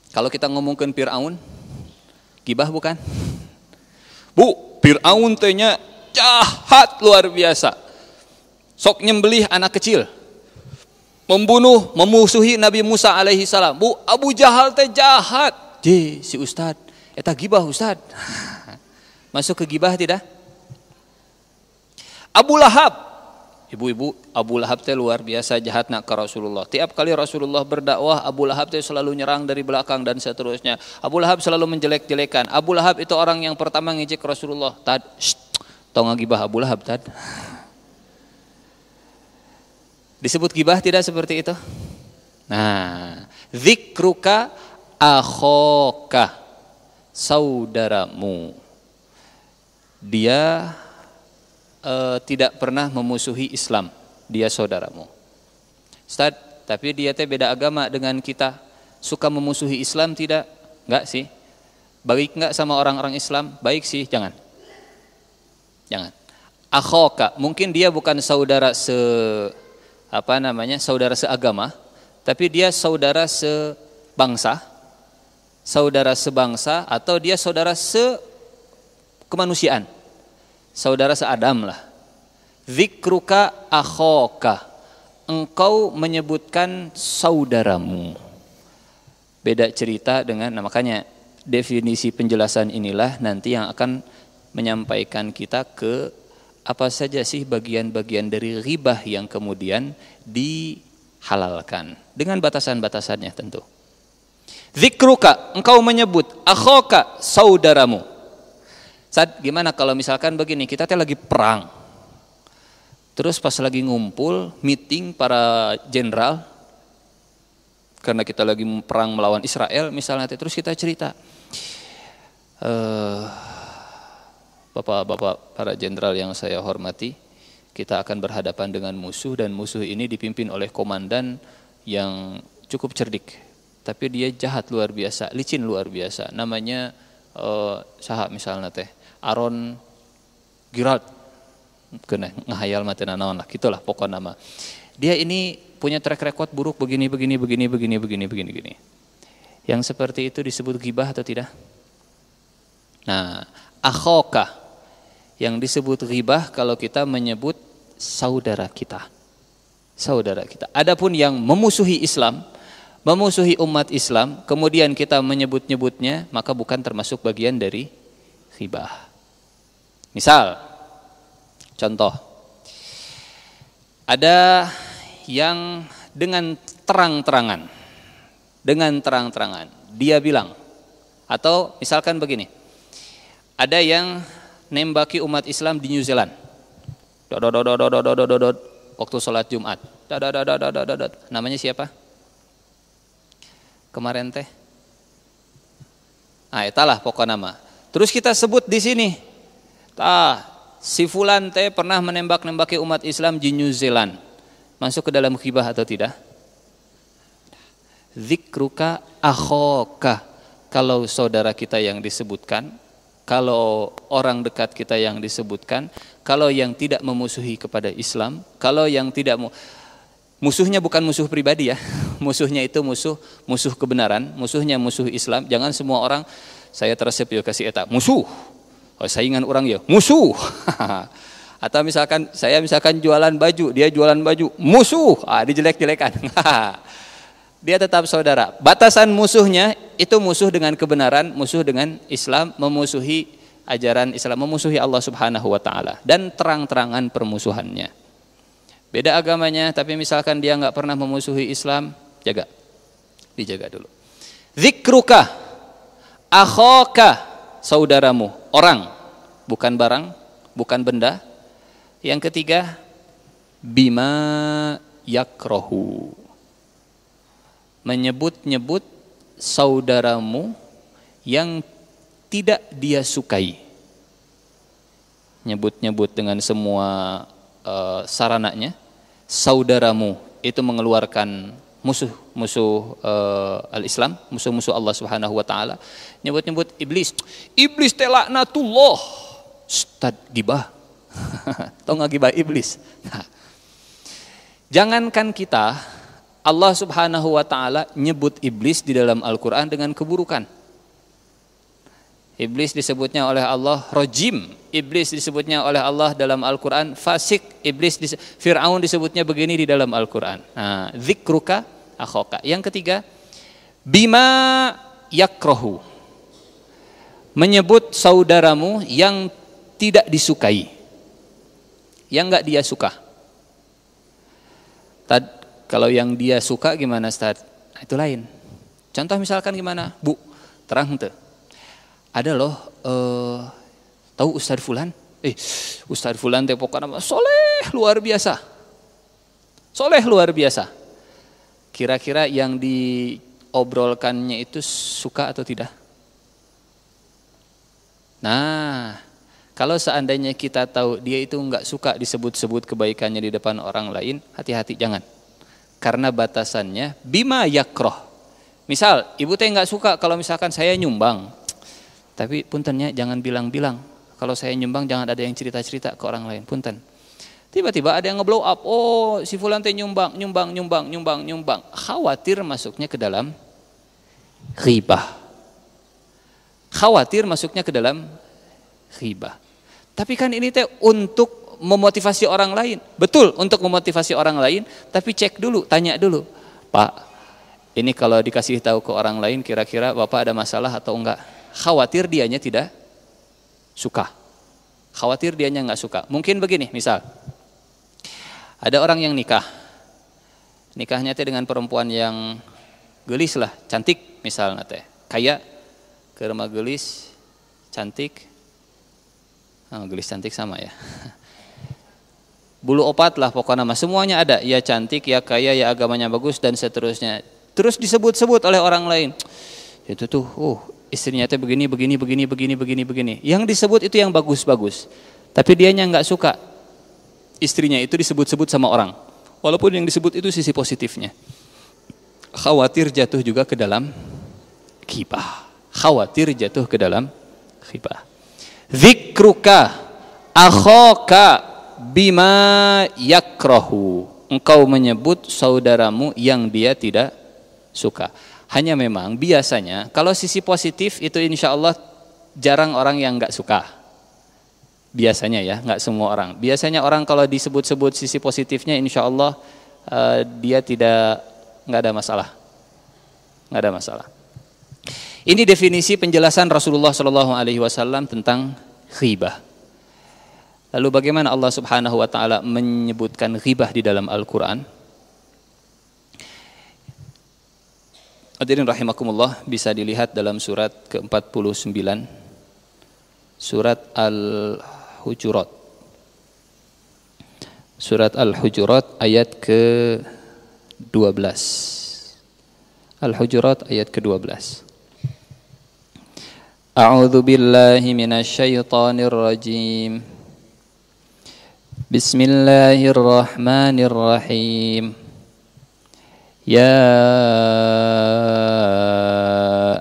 Kalau kita ngomongin Fir'aun, gibah bukan? Bu, Fir'aun tehnya jahat luar biasa. Sok nyembelih anak kecil. Membunuh, memusuhi Nabi Musa alaihi salam. Bu, Abu Jahal teh jahat. Si Ustad, eta gibah Ustad. Masuk ke gibah tidak? Abu Lahab. Ibu-ibu, Abu Lahab teh luar biasa jahatna ke Rasulullah. Tiap kali Rasulullah berdakwah, Abu Lahab teh selalu nyerang dari belakang dan seterusnya. Abu Lahab selalu menjelek-jelekan. Abu Lahab itu orang yang pertama ngejek Rasulullah. Tau ngagibah Abu Lahab tad? Disebut gibah tidak seperti itu? Nah, dzikruka akhaka saudaramu. Dia tidak pernah memusuhi Islam, dia saudaramu. Ustaz, tapi dia teh beda agama dengan kita, suka memusuhi Islam tidak? Enggak sih. Baik enggak sama orang-orang Islam? Baik sih, jangan. Akhaka, mungkin dia bukan saudara saudara seagama, tapi dia saudara sebangsa, saudara sebangsa, atau dia saudara sekemanusiaan, saudara seadam lah. Dzikruka akhaka, engkau menyebutkan saudaramu. Beda cerita dengan, nah makanya definisi penjelasan inilah nanti yang akan menyampaikan kita ke apa saja sih bagian-bagian dari ghibah yang kemudian dihalalkan dengan batasan-batasannya tentu. Dzikruka, engkau menyebut, akhaka, saudaramu. Saat gimana kalau misalkan begini, kita lagi perang, terus pas lagi ngumpul meeting para jenderal, karena kita lagi perang melawan Israel misalnya, terus kita cerita, Bapak-bapak para jenderal yang saya hormati, kita akan berhadapan dengan musuh, dan musuh ini dipimpin oleh komandan yang cukup cerdik, tapi dia jahat luar biasa, licin luar biasa. Namanya saha misalnya teh Aaron Girard, kena ngahayal mati naon lah, gitulah pokok nama. Dia ini punya track record buruk begini. Yang seperti itu disebut ghibah atau tidak? Nah, akhaka yang disebut ghibah kalau kita menyebut saudara kita. Saudara kita. Adapun yang memusuhi Islam, memusuhi umat Islam, kemudian kita menyebut-nyebutnya, maka bukan termasuk bagian dari ghibah. Misal, contoh, ada yang dengan terang-terangan dia bilang, atau misalkan begini, ada yang nembaki umat Islam di New Zealand, waktu sholat Jumat, namanya siapa? Kemarin teh, etalah pokok nama. Terus kita sebut di sini, si fulan teh pernah menembak-nembaki umat Islam di New Zealand, masuk ke dalam ghibah atau tidak? Dzikruka akhaka, kalau saudara kita yang disebutkan, kalau orang dekat kita yang disebutkan, kalau yang tidak memusuhi kepada Islam, kalau yang tidak musuhnya bukan musuh pribadi ya, musuhnya itu musuh kebenaran, musuhnya musuh Islam. Jangan semua orang saya teresep yo kasih eta musuh, saingan orang ya musuh. Atau misalkan saya jualan baju, dia jualan baju, musuh, dijelek-jelekan. Dia tetap saudara. Batasan musuhnya itu musuh dengan kebenaran, musuh dengan Islam, memusuhi ajaran Islam, memusuhi Allah Subhanahu wa taala, dan terang-terangan permusuhannya. Beda agamanya, tapi misalkan dia enggak pernah memusuhi Islam, dijaga dulu. Dzikruka akhaka, saudaramu, orang, bukan barang, bukan benda. Yang ketiga, bima yakrohu, menyebut-nyebut saudaramu yang tidak dia sukai. Nyebut-nyebut dengan semua sarananya. Saudaramu itu mengeluarkan musuh al-Islam, musuh-musuh Allah Subhanahu wa taala. Nyebut-nyebut iblis teh laknatullah. Ustad gibah. Tahu enggak gibah iblis? Jangankan kita, Allah Subhanahu wa taala nyebut iblis di dalam Al-Qur'an dengan keburukan. Iblis disebutnya oleh Allah rajim, iblis disebutnya oleh Allah dalam Al-Qur'an fasik, Fir'aun disebutnya begini di dalam Al-Qur'an. Nah, dzikruka akhaka. Yang ketiga, bima yakrohu, menyebut saudaramu yang tidak disukai, yang enggak dia suka. Kalau yang dia suka gimana Ustaz? Itu lain. Contoh misalkan gimana? Bu, terang tuh. Ada loh, tahu Ustaz Fulan? Ustaz Fulan teh pokoknya soleh luar biasa. Kira-kira yang diobrolkannya itu suka atau tidak? Nah, kalau seandainya kita tahu dia itu enggak suka disebut-sebut kebaikannya di depan orang lain, hati-hati, jangan. Karena batasannya bima yakroh. Misal ibu teh nggak suka kalau misalkan saya nyumbang, tapi puntennya jangan bilang-bilang kalau saya nyumbang, jangan ada yang cerita-cerita ke orang lain, punten. Tiba-tiba ada yang ngeblow up, si fulan teh nyumbang, khawatir masuknya ke dalam ghibah. Khawatir masuknya ke dalam ghibah. Tapi kan ini teh untuk memotivasi orang lain. Betul, untuk memotivasi orang lain, tapi cek dulu, tanya dulu. Pak, ini kalau dikasih tahu ke orang lain kira-kira Bapak ada masalah atau enggak? Khawatir dianya tidak suka. Khawatir dianya enggak suka. Mungkin begini, misal ada orang yang nikah. Nikahnya teh dengan perempuan yang gelis lah, cantik misalnya teh. Kayak ke rumah gelis, cantik, gelis cantik sama ya. Bulu opat lah pokoknya mah semuanya ada. Ya cantik, ya kaya, ya agamanya bagus dan seterusnya. Terus disebut-sebut oleh orang lain. Itu tuh, istrinya teh begini. Yang disebut itu yang bagus-bagus. Tapi dianya nggak suka. Istrinya itu disebut-sebut sama orang. Walaupun yang disebut itu sisi positifnya. Khawatir jatuh juga ke dalam ghibah. Khawatir jatuh ke dalam ghibah. Dzikruka akhaka bima yakrahu. Engkau menyebut saudaramu yang dia tidak suka. Hanya memang biasanya kalau sisi positif itu insya Allah jarang orang yang nggak suka. Biasanya ya, nggak semua orang. Biasanya orang kalau disebut-sebut sisi positifnya insya Allah dia nggak ada masalah. Nggak ada masalah. Ini definisi penjelasan Rasulullah SAW tentang ghibah. Lalu bagaimana Allah Subhanahu wa taala menyebutkan ghibah di dalam Al-Qur'an? Hadirin rahimakumullah, bisa dilihat dalam surat ke-49, surat Al-Hujurat. Surat Al-Hujurat ayat ke-12. Al-Hujurat ayat ke-12. A'udzu billahi minasyaitonir rajim. Bismillahirrahmanirrahim. Ya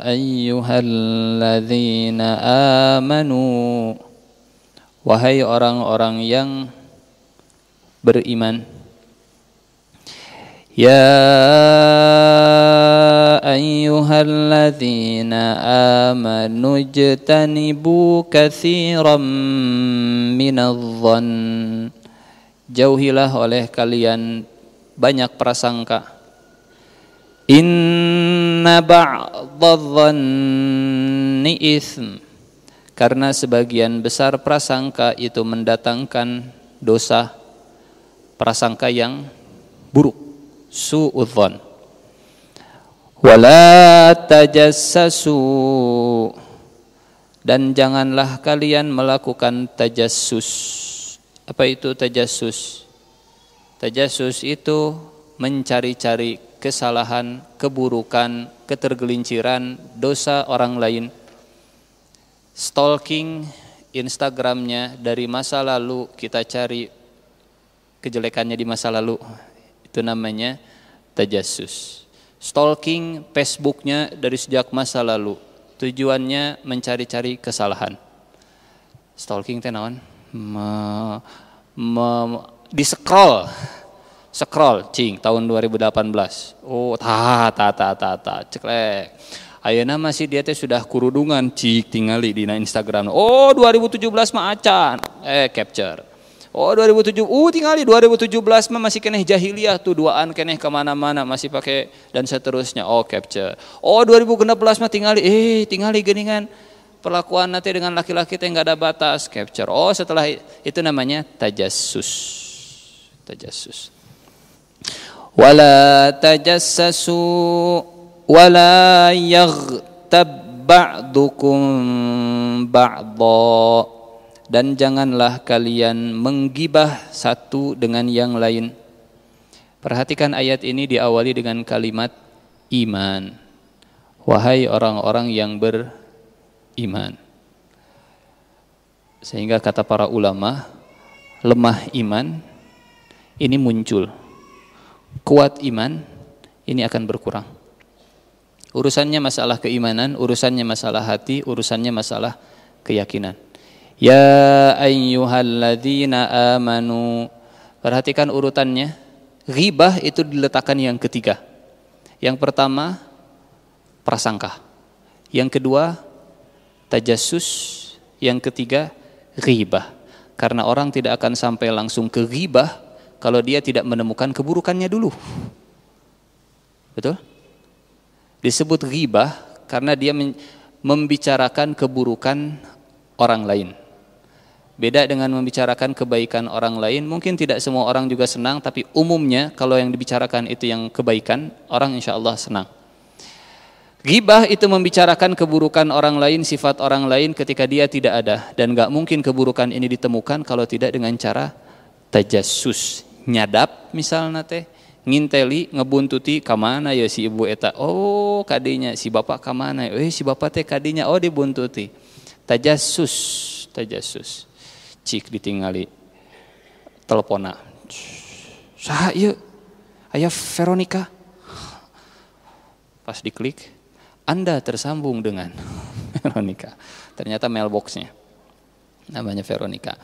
ayyuhalladzina amanu, wahai orang-orang yang beriman. Ya ayyuhalladzina amanu ijtanibu katsiran minadh-dhann, jauhilah oleh kalian banyak prasangka. Inna ba'dadh-dhanni itsm, karena sebagian besar prasangka itu mendatangkan dosa, prasangka yang buruk, su'udzan. Wala tajassasu, dan janganlah kalian melakukan tajassus. Apa itu tajassus? Tajassus itu mencari-cari kesalahan, keburukan, ketergelinciran, dosa orang lain. Stalking Instagramnya dari masa lalu, kita cari kejelekannya di masa lalu. Itu namanya tajassus. Stalking Facebooknya dari sejak masa lalu, tujuannya mencari-cari kesalahan. Stalking teh naon? Di scroll cing tahun 2018. Oh, ceklek. Ayeuna masih dia teh sudah kurudungan cik tingali di Instagram. Oh, 2017 mah acan. Capture. Oh, 2007 tingali 2017 mah masih keneh jahiliyah tuh, duaan keneh kemana-mana masih pakai dan seterusnya. Oh, capture. Oh, 2016 mah tingali geuningan perlakuan nanti dengan laki-laki teh enggak ada batas, capture. Oh, setelah itu namanya tajassus. Wala tajassasu wala yaghtab ba'dukum ba'dha, dan janganlah kalian menggibah satu dengan yang lain. Perhatikan ayat ini diawali dengan kalimat iman. Wahai orang-orang yang beriman. Sehingga kata para ulama, lemah iman ini muncul, kuat iman ini akan berkurang. Urusannya masalah keimanan, urusannya masalah hati, urusannya masalah keyakinan. Ya ayyuhalladzina amanu, perhatikan urutannya. Ghibah itu diletakkan yang ketiga. Yang pertama prasangka. Yang kedua, tajassus. Yang ketiga, ghibah. Karena orang tidak akan sampai langsung ke ghibah kalau dia tidak menemukan keburukannya dulu. Betul? Disebut ghibah karena dia membicarakan keburukan orang lain. Beda dengan membicarakan kebaikan orang lain. Mungkin tidak semua orang juga senang, tapi umumnya kalau yang dibicarakan itu yang kebaikan, orang insya Allah senang. Ghibah itu membicarakan keburukan orang lain, sifat orang lain ketika dia tidak ada. Dan gak mungkin keburukan ini ditemukan kalau tidak dengan cara tajassus. Nyadap misalnya teh, nginteli, ngebuntuti, kamana ya si ibu eta. Oh kadinya, si bapak kamana ya. Si bapak teh kadinya, oh dibuntuti. Tajassus, tajassus. Cik ditinggali telepona. Saha ieu? Aya Veronica. Pas diklik, Anda tersambung dengan Veronica. Ternyata mailboxnya namanya Veronica.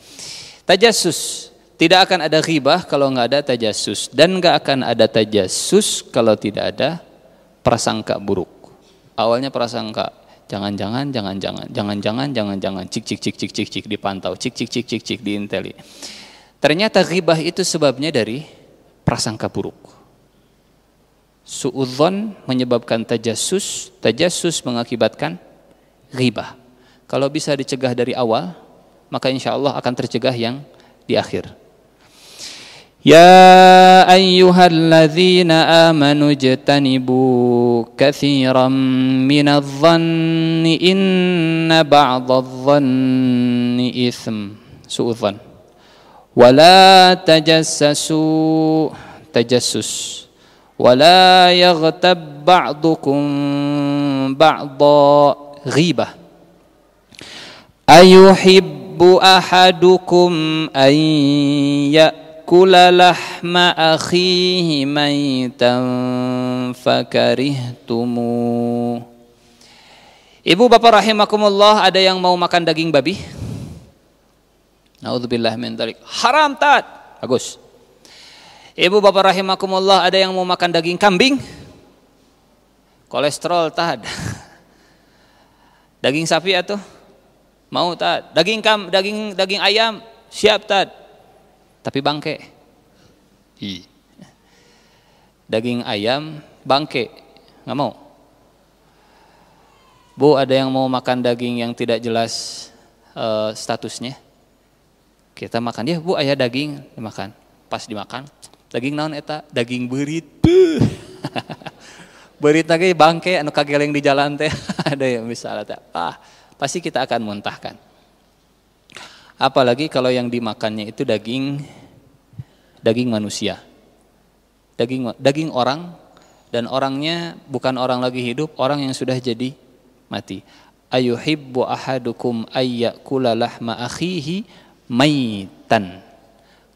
Tajassus, tidak akan ada ghibah kalau nggak ada tajassus, dan nggak akan ada tajassus kalau tidak ada prasangka buruk. Awalnya prasangka, jangan-jangan, cik dipantau, cik diinteli. Ternyata ghibah itu sebabnya dari prasangka buruk. Suudzon menyebabkan tajassus, tajassus mengakibatkan ghibah. Kalau bisa dicegah dari awal, maka insya Allah akan tercegah yang di akhir. Ya ayyuhalladzina amanu jtanibu katsiran minadh-dhanni inna ba'dadh-dhanni itsm. Suudzon. Wala tajassasu, tajassus. Wala yaghtab ba'dukum ba'dha, ghibah. Ayuhibbu ahadukum an ya'kula lahma akhihi maitan fakarihtumu. Ibu bapak rahimakumullah, ada yang mau makan daging babi? Naudzubillah min dzalik. Haram tat. Bagus. Ibu bapak rahimakumullah, ada yang mau makan daging kambing? Kolesterol tad. Daging sapi atuh? Mau tad. Daging ayam siap tad. Tapi bangke. Daging ayam bangke, nggak mau. Bu, ada yang mau makan daging yang tidak jelas statusnya? Kita makan, ya bu, ayah daging dimakan. Pas dimakan, daging naon eta? Daging beurit. Beurit lagi bangke anu kageleng di jalan teh. Ada yang misalnya teh. Pasti kita akan muntahkan. Apalagi kalau yang dimakannya itu daging manusia. Daging orang, dan orangnya bukan orang lagi hidup, orang yang sudah jadi mati. Ayuhibbu ahadukum ayyakula lahma akhihi maitan.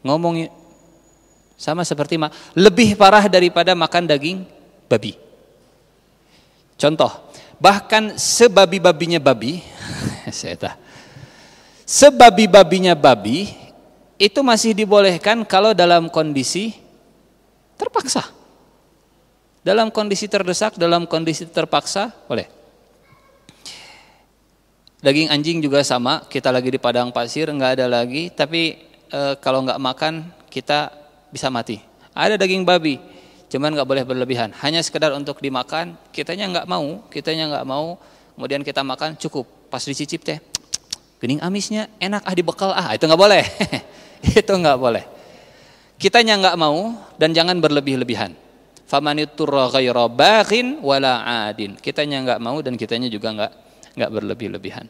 Ngomong sama seperti lebih parah daripada makan daging babi. Contoh, bahkan sebabi-babinya babi, sebabi-babinya babi itu masih dibolehkan kalau dalam kondisi terpaksa. Dalam kondisi terdesak, dalam kondisi terpaksa, boleh. Daging anjing juga sama, kita lagi di padang pasir, nggak ada lagi, tapi kalau nggak makan kita bisa mati. Ada daging babi, cuman nggak boleh berlebihan, hanya sekedar untuk dimakan. Kitanya nggak mau, kemudian kita makan cukup. Pas dicicip teh, gening amisnya enak, dibekal, itu nggak boleh. Itu nggak boleh. Kitanya nggak mau, dan jangan berlebih-lebihan. Famanitturra ghaira baghin wala adin. Kitanya nggak mau dan kitanya juga nggak berlebih-lebihan.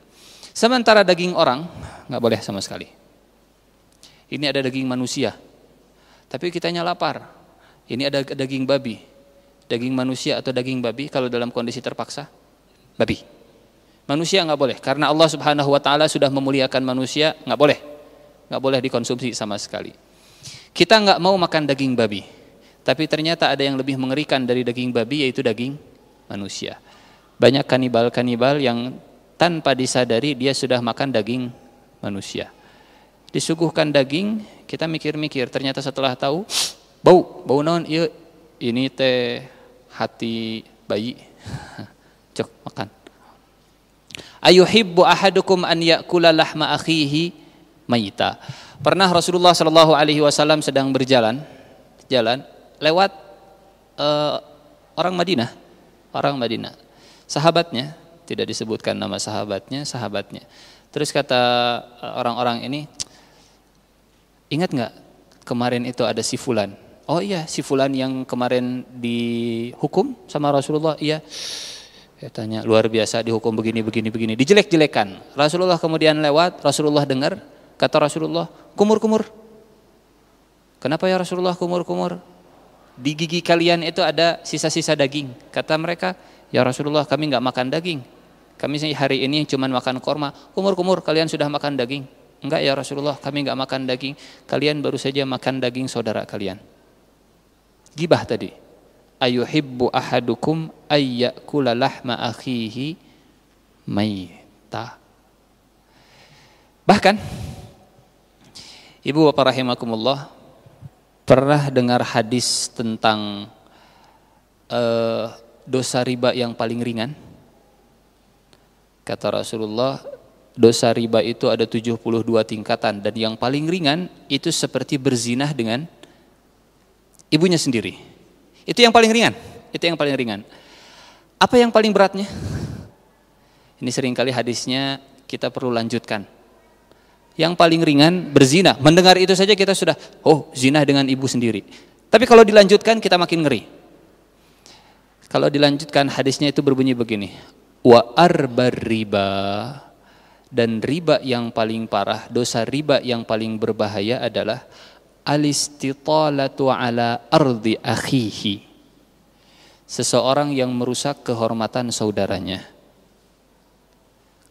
Sementara daging orang nggak boleh sama sekali. Ini ada daging manusia, tapi kitanya lapar. Ini ada daging babi. Daging manusia atau daging babi kalau dalam kondisi terpaksa, babi. Manusia nggak boleh, karena Allah Subhanahu Wa Taala sudah memuliakan manusia, nggak boleh dikonsumsi sama sekali. Kita nggak mau makan daging babi, tapi ternyata ada yang lebih mengerikan dari daging babi, yaitu daging manusia. Banyak kanibal-kanibal yang tanpa disadari dia sudah makan daging manusia. Disuguhkan daging, kita mikir-mikir, ternyata setelah tahu, bau naon ieu? Ini teh hati bayi. Cok, makan. Ayuhibbu ahadukum an ya'kula lahma akhihi mayita. Pernah Rasulullah Shallallahu Alaihi Wasallam sedang berjalan lewat orang Madinah, sahabatnya, tidak disebutkan nama sahabatnya. Terus kata orang-orang ini, ingat nggak kemarin itu ada si fulan? Oh iya, si fulan yang kemarin dihukum sama Rasulullah. Iya. Katanya luar biasa, dihukum begini, dijelek-jelekan. Rasulullah kemudian lewat, Rasulullah dengar, kata Rasulullah, kumur. Kenapa ya Rasulullah kumur? Di gigi kalian itu ada sisa-sisa daging. Kata mereka, ya Rasulullah kami nggak makan daging. Kami hari ini cuma makan korma. Kumur, kalian sudah makan daging? Enggak ya Rasulullah, kami nggak makan daging. Kalian baru saja makan daging saudara kalian. Gibah tadi. Ayuhibbu ahadukum ayyakula lahma akhihi mayta. Bahkan Ibu bapak rahimakumullah, pernah dengar hadis tentang dosa riba yang paling ringan? Kata Rasulullah, dosa riba itu ada 72 tingkatan, dan yang paling ringan itu seperti berzinah dengan ibunya sendiri. Itu yang paling ringan. Apa yang paling beratnya? Ini seringkali hadisnya kita perlu lanjutkan. Yang paling ringan berzina. Mendengar itu saja kita sudah, oh zina dengan ibu sendiri. Tapi kalau dilanjutkan kita makin ngeri. Kalau dilanjutkan hadisnya itu berbunyi begini. Wa arbar riba, dan riba yang paling parah, dosa riba yang paling berbahaya adalah alistitalatu ala ardi akhihi. Seseorang yang merusak kehormatan saudaranya.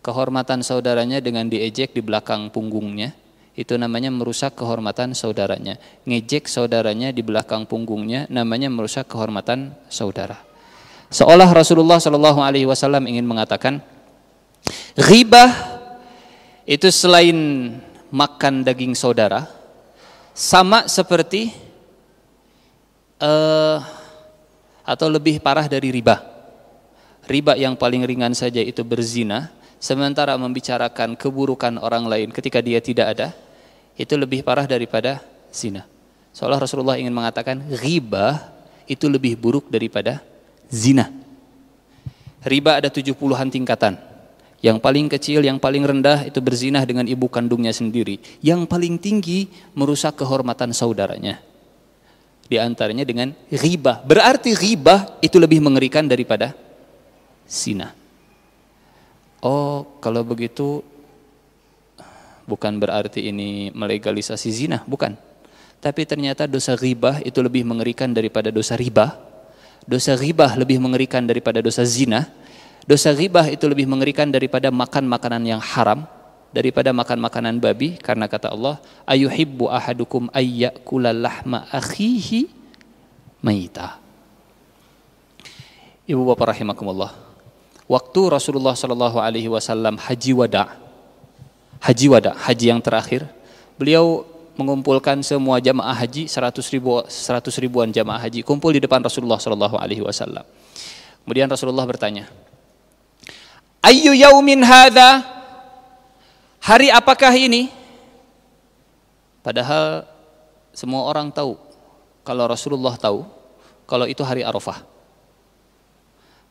Kehormatan saudaranya dengan diejek di belakang punggungnya, itu namanya merusak kehormatan saudaranya. Ngejek saudaranya di belakang punggungnya namanya merusak kehormatan saudara. Seolah Rasulullah Shallallahu Alaihi Wasallam ingin mengatakan, ghibah itu selain makan daging saudara, sama seperti atau lebih parah dari riba. Riba yang paling ringan saja itu berzina, sementara membicarakan keburukan orang lain ketika dia tidak ada, itu lebih parah daripada zina. Seolah Rasulullah ingin mengatakan riba itu lebih buruk daripada zina. Riba ada 70-an tingkatan. Yang paling kecil, yang paling rendah itu berzinah dengan ibu kandungnya sendiri. Yang paling tinggi merusak kehormatan saudaranya. Di antaranya dengan riba. Berarti riba itu lebih mengerikan daripada zina. Oh, kalau begitu bukan berarti ini melegalisasi zina, bukan. Tapi ternyata dosa ghibah itu lebih mengerikan daripada dosa riba. Dosa ghibah lebih mengerikan daripada dosa zina. Dosa ghibah itu lebih mengerikan daripada makan makanan yang haram, daripada makan makanan babi, karena kata Allah, ayuhibbu ahadukum ayyakula lahma akhihi mayta. Ibu bapak rahimakumullah, waktu Rasulullah Shallallahu Alaihi Wasallam haji wada, haji yang terakhir, beliau mengumpulkan semua jamaah haji 100 ribuan jamaah haji kumpul di depan Rasulullah Shallallahu Alaihi Wasallam. Kemudian Rasulullah bertanya, Ayyu yaumin hadza, hari apakah ini? Padahal semua orang tahu, kalau Rasulullah tahu, kalau itu hari Arafah.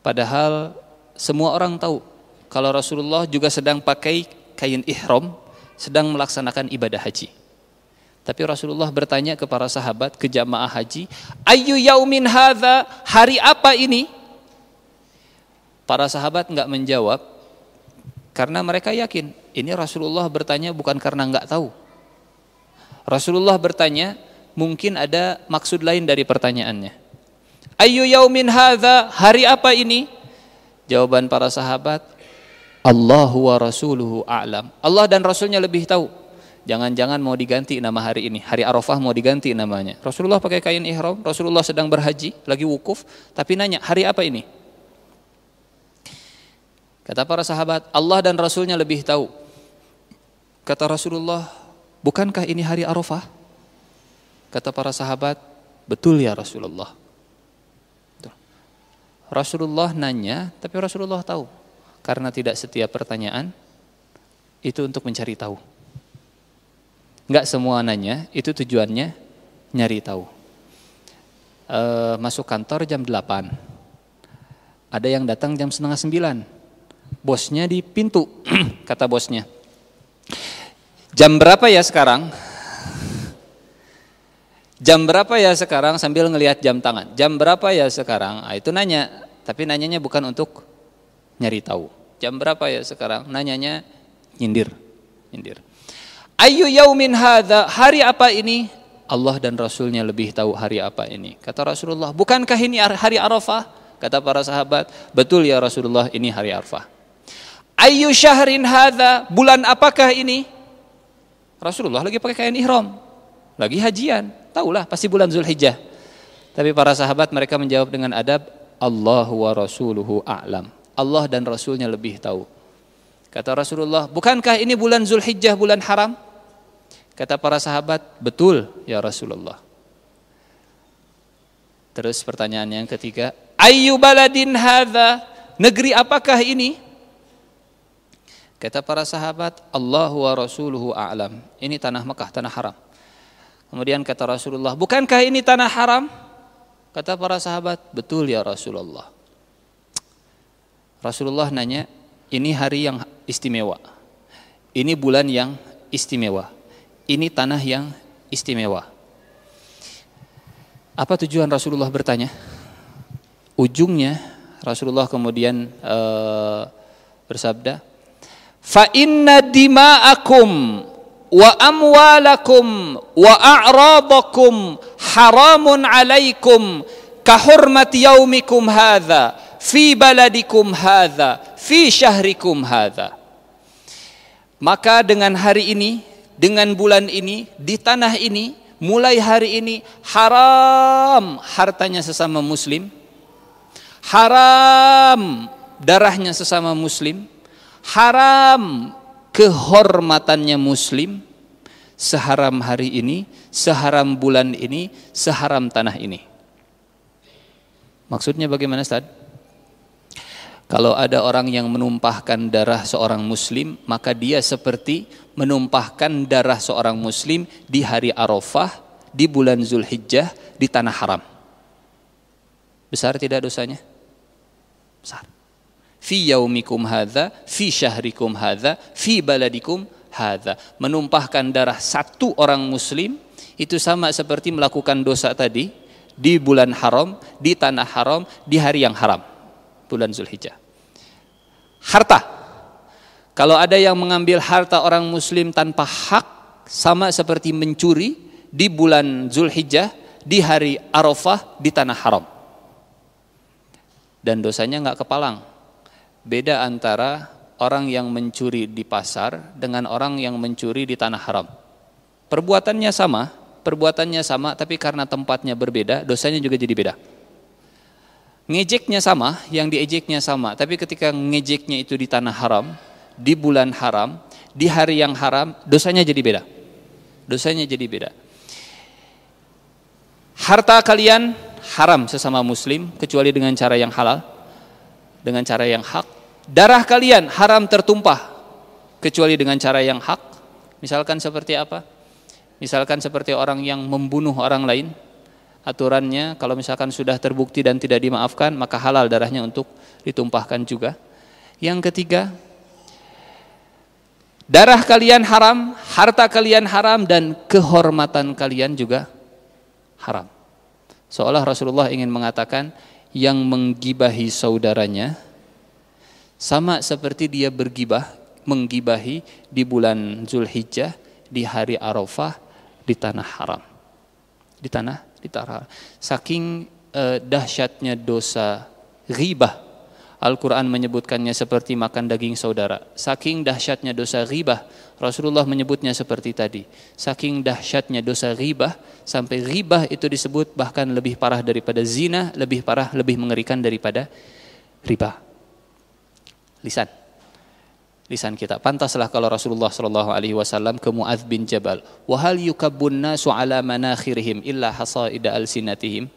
Padahal semua orang tahu, kalau Rasulullah juga sedang pakai kain ihram, sedang melaksanakan ibadah haji. Tapi Rasulullah bertanya ke para sahabat, ke jamaah haji, Ayyu yaumin hadza, hari apa ini? Para sahabat enggak menjawab, karena mereka yakin, ini Rasulullah bertanya bukan karena enggak tahu. Rasulullah bertanya, mungkin ada maksud lain dari pertanyaannya. Ayyu yaumin hadza, hari apa ini? Jawaban para sahabat, Allahu wa rasuluhu a'lam. Allah dan Rasulnya lebih tahu. Jangan-jangan mau diganti nama hari ini, hari Arafah mau diganti namanya. Rasulullah pakai kain ihram, Rasulullah sedang berhaji, lagi wukuf, tapi nanya, hari apa ini? Kata para sahabat, Allah dan Rasulnya lebih tahu. Kata Rasulullah, bukankah ini hari Arafah? Kata para sahabat, betul ya Rasulullah. Rasulullah nanya, tapi Rasulullah tahu. Karena tidak setiap pertanyaan itu untuk mencari tahu. Enggak semua nanya, itu tujuannya nyari tahu. Masuk kantor jam 8. Ada yang datang jam 8:30. Bosnya di pintu, kata bosnya. Jam berapa ya sekarang? Jam berapa ya sekarang, sambil ngelihat jam tangan. Jam berapa ya sekarang? Itu nanya, tapi nanyanya bukan untuk nyari tahu. Jam berapa ya sekarang? Nanyanya nyindir. Ayu yaumin hadza, hari apa ini? Allah dan Rasulnya lebih tahu hari apa ini. Kata Rasulullah, bukankah ini hari Arafah? Kata para sahabat, betul ya Rasulullah, ini hari Arafah. Ayu syahrin hadza, bulan apakah ini? Rasulullah lagi pakai kain ihram, lagi hajian, tahulah pasti bulan Zulhijjah. Tapi para sahabat mereka menjawab dengan adab, Allahu wa rasuluhu a'lam. Allah dan Rasulnya lebih tahu. Kata Rasulullah, bukankah ini bulan Zulhijjah, bulan haram? Kata para sahabat, betul ya Rasulullah. Terus pertanyaan yang ketiga, ayyu baladin hadza, negeri apakah ini? Kata para sahabat, Allahu wa rasuluhu a'lam. Ini tanah Mekah, tanah haram. Kemudian kata Rasulullah, bukankah ini tanah haram? Kata para sahabat, betul ya Rasulullah. Rasulullah nanya, ini hari yang istimewa. Ini bulan yang istimewa. Ini tanah yang istimewa. Apa tujuan Rasulullah bertanya? Ujungnya Rasulullah kemudian bersabda, fa inna dima'akum wa amwalakum wa a'radakum haramun alaikum kahurmati yaumikum hadza fi baladikum hadza fi syahrikum hadza. Maka dengan hari ini, dengan bulan ini, di tanah ini, mulai hari ini haram hartanya sesama muslim, haram darahnya sesama muslim, haram kehormatannya muslim, seharam hari ini, seharam bulan ini, seharam tanah ini. Maksudnya bagaimana Ustaz? Kalau ada orang yang menumpahkan darah seorang muslim, maka dia seperti menumpahkan darah seorang muslim di hari Arafah, di bulan Zulhijjah, di tanah haram. Besar tidak dosanya? Besar. Fi yaumikum hadza, fi syahrikum hadza, fi baladikum hadza. Menumpahkan darah satu orang muslim itu sama seperti melakukan dosa tadi di bulan haram, di tanah haram, di hari yang haram, bulan Zulhijjah. Harta, kalau ada yang mengambil harta orang muslim tanpa hak, sama seperti mencuri di bulan Zulhijjah, di hari Arafah, di tanah haram. Dan dosanya nggak kepalang. Beda antara orang yang mencuri di pasar dengan orang yang mencuri di tanah haram. Perbuatannya sama, tapi karena tempatnya berbeda, dosanya juga jadi beda. Ngejeknya sama, yang diejeknya sama, tapi ketika ngejeknya itu di tanah haram, di bulan haram, di hari yang haram, dosanya jadi beda. Dosanya jadi beda. Harta kalian haram sesama muslim kecuali dengan cara yang halal, dengan cara yang hak. Darah kalian haram tertumpah kecuali dengan cara yang hak. Misalkan seperti apa? Misalkan seperti orang yang membunuh orang lain. Aturannya kalau misalkan sudah terbukti dan tidak dimaafkan, maka halal darahnya untuk ditumpahkan juga. Yang ketiga, darah kalian haram, harta kalian haram, dan kehormatan kalian juga haram. Seolah Rasulullah ingin mengatakan, yang menggibahi saudaranya sama seperti dia menggibahi di bulan Zulhijjah, di hari Arafah, di tanah haram. Di tanah saking dahsyatnya dosa ghibah, Al-Quran menyebutkannya seperti makan daging saudara. Saking dahsyatnya dosa ghibah, Rasulullah menyebutnya seperti tadi. Saking dahsyatnya dosa ghibah, sampai ghibah itu disebut bahkan lebih parah daripada zina, lebih parah, lebih mengerikan daripada riba. Lisan kita. Pantaslah kalau Rasulullah SAW ke Mu'adz bin Jabal, wa hal yukabbun nasu ala manakhirihim illa hasaida alsinatihim.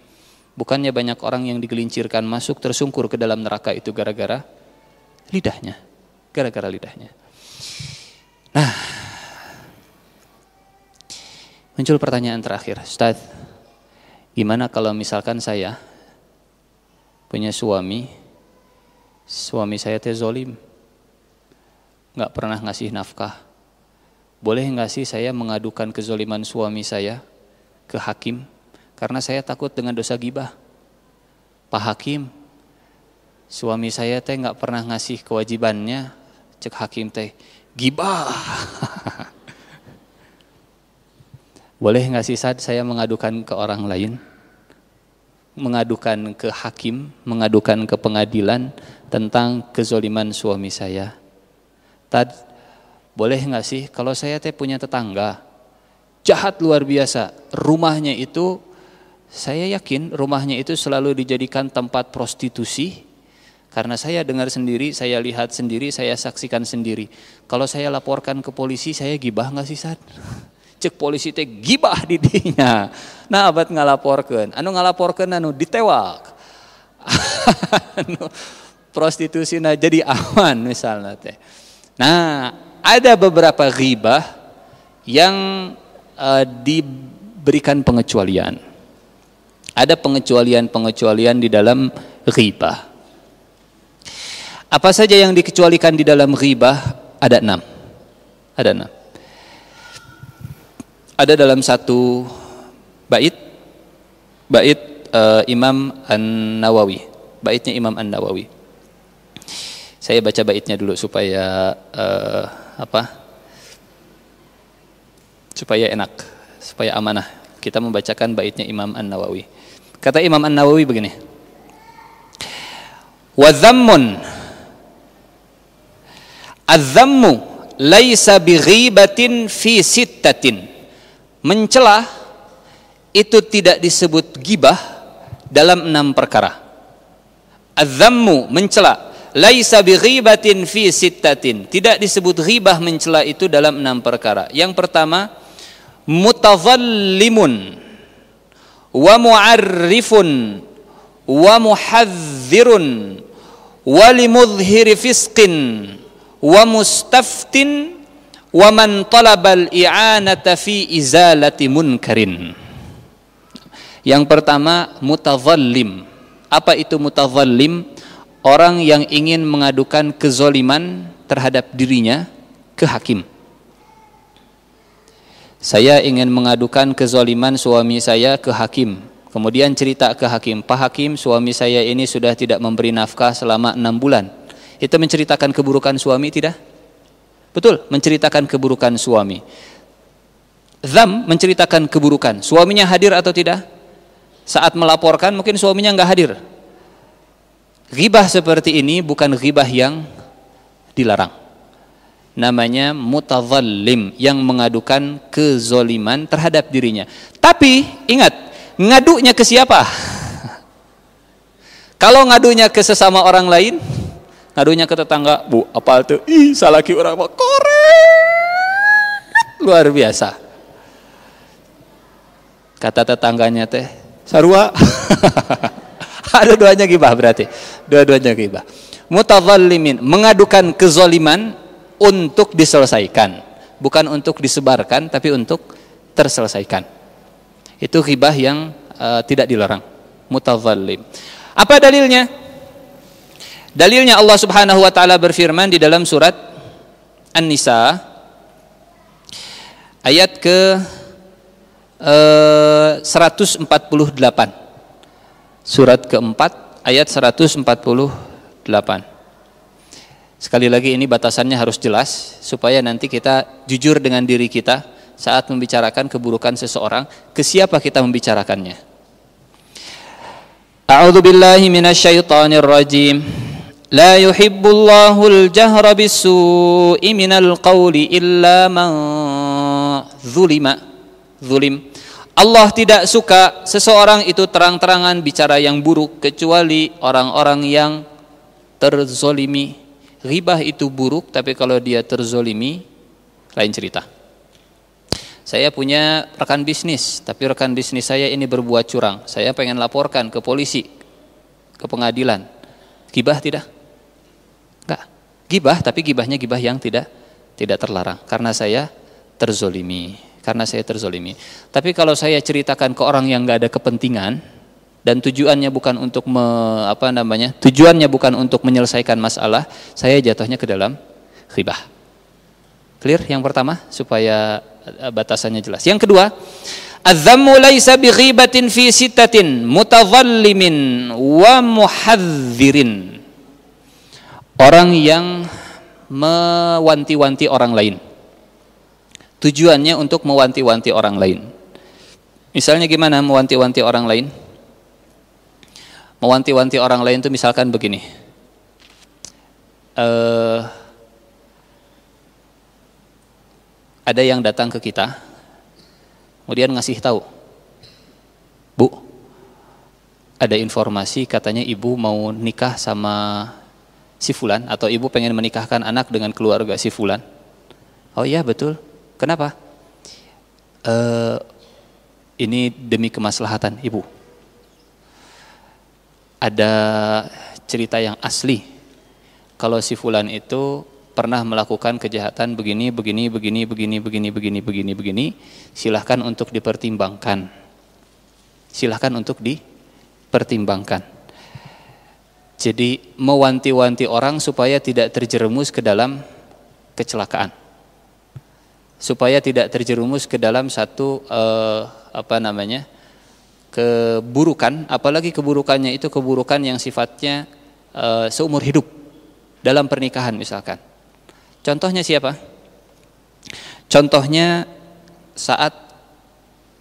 Bukannya banyak orang yang digelincirkan masuk tersungkur ke dalam neraka itu gara-gara lidahnya. Gara-gara lidahnya. Nah, muncul pertanyaan terakhir, Ustaz, gimana kalau misalkan saya punya suami saya teh zolim, nggak pernah ngasih nafkah, boleh nggak sih saya mengadukan kezoliman suami saya ke hakim? Karena saya takut dengan dosa ghibah. Pak Hakim, suami saya teh nggak pernah ngasih kewajibannya, cek hakim teh ghibah. Boleh nggak sih saat saya mengadukan ke orang lain, mengadukan ke hakim, mengadukan ke pengadilan tentang kezoliman suami saya? Tad, boleh nggak sih kalau saya teh punya tetangga jahat luar biasa, rumahnya itu saya yakin rumahnya itu selalu dijadikan tempat prostitusi, karena saya dengar sendiri, saya lihat sendiri, saya saksikan sendiri. Kalau saya laporkan ke polisi, saya gibah nggak sih Sad? Cek polisi teh gibah di dinya. Nah abad ngalaporkeun, anu ngalaporkeun anu ditewak. Anu prostitusina jadi aman misalnya teh. Nah ada beberapa ghibah yang diberikan pengecualian. Ada pengecualian di dalam ghibah. Apa saja yang dikecualikan di dalam ghibah? Ada 6. Ada 6. Ada dalam satu bait Imam An-Nawawi. Baitnya Imam An-Nawawi. Saya baca baitnya dulu supaya supaya enak, supaya amanah. Kita membacakan baitnya Imam An-Nawawi. Kata Imam An-Nawawi begini. Wa dhammun az-dhammu laisa bighibatin fi sittatin. Mencela itu tidak disebut gibah dalam 6 perkara. Az-dhammu mencela, laisa bighibatin fi sittatin. Tidak disebut ghibah mencela itu dalam 6 perkara. Yang pertama, mutadhallimun wa mu'arrifun wa muhadzirun wa limudhhiri fisqin wa mustaftin wa man talabal i'anata fi izalati munkarin. Yang pertama, mutadhallim. Apa itu mutadhallim? Orang yang ingin mengadukan kezoliman terhadap dirinya ke hakim. Saya ingin mengadukan kezoliman suami saya ke hakim. Kemudian cerita ke hakim, Pak Hakim, suami saya ini sudah tidak memberi nafkah selama 6 bulan. Itu menceritakan keburukan suami tidak? Betul, menceritakan keburukan suami. Dzam menceritakan keburukan. Suaminya hadir atau tidak? Saat melaporkan mungkin suaminya enggak hadir. Ghibah seperti ini bukan ghibah yang dilarang. Namanya mutadhallim, yang mengadukan kezoliman terhadap dirinya. Tapi ingat, ngadunya ke siapa? Kalau ngadunya ke sesama orang lain, ngadunya ke tetangga, Bu, apa itu? Ih, salaki orang mah korek. Luar biasa. Kata tetangganya teh, sarua. Ada duanya ghibah berarti. Dua-duanya ghibah. Mutadhallimin, mengadukan kezoliman untuk diselesaikan, bukan untuk disebarkan, tapi untuk terselesaikan. Itu ghibah yang tidak dilarang. Mutadhallim. Apa dalilnya? Dalilnya Allah Subhanahu wa taala berfirman di dalam surat An-Nisa ayat ke 148. Surat keempat ayat 148. Sekali lagi ini batasannya harus jelas supaya nanti kita jujur dengan diri kita saat membicarakan keburukan seseorang, ke siapa kita membicarakannya. A'udzu billahi minasyaitonir rajim. La yuhibbullahu al-jahra bis-su'i minal qawli illa man zulim. Allah tidak suka seseorang itu terang-terangan bicara yang buruk kecuali orang-orang yang terzolimi. Ghibah itu buruk, tapi kalau dia terzolimi lain cerita. Saya punya rekan bisnis, tapi rekan bisnis saya ini berbuat curang. Saya pengen laporkan ke polisi, ke pengadilan. Gibah tidak? Enggak. Gibah, tapi gibahnya gibah yang tidak terlarang. Karena saya terzolimi. Tapi kalau saya ceritakan ke orang yang enggak ada kepentingan dan tujuannya bukan untuk tujuannya bukan untuk menyelesaikan masalah, saya jatuhnya ke dalam ghibah. Clear yang pertama supaya batasannya jelas. Yang kedua, adz-dzammu laisa bi ghibatin fi sittatin mutadhallimin wa muhadzirin. Orang yang mewanti-wanti orang lain. Tujuannya untuk mewanti-wanti orang lain. Misalnya gimana mewanti-wanti orang lain? Mewanti-wanti orang lain itu misalkan begini. Ada yang datang ke kita, kemudian ngasih tahu, Bu, ada informasi katanya ibu mau nikah sama si fulan, atau ibu pengen menikahkan anak dengan keluarga si fulan. Oh iya betul, kenapa? Ini demi kemaslahatan ibu. Ada cerita yang asli, kalau si fulan itu pernah melakukan kejahatan begini, silahkan untuk dipertimbangkan. Jadi mewanti-wanti orang supaya tidak terjerumus ke dalam kecelakaan, supaya tidak terjerumus ke dalam satu keburukan, apalagi keburukannya itu keburukan yang sifatnya seumur hidup dalam pernikahan misalkan. Contohnya siapa? Contohnya saat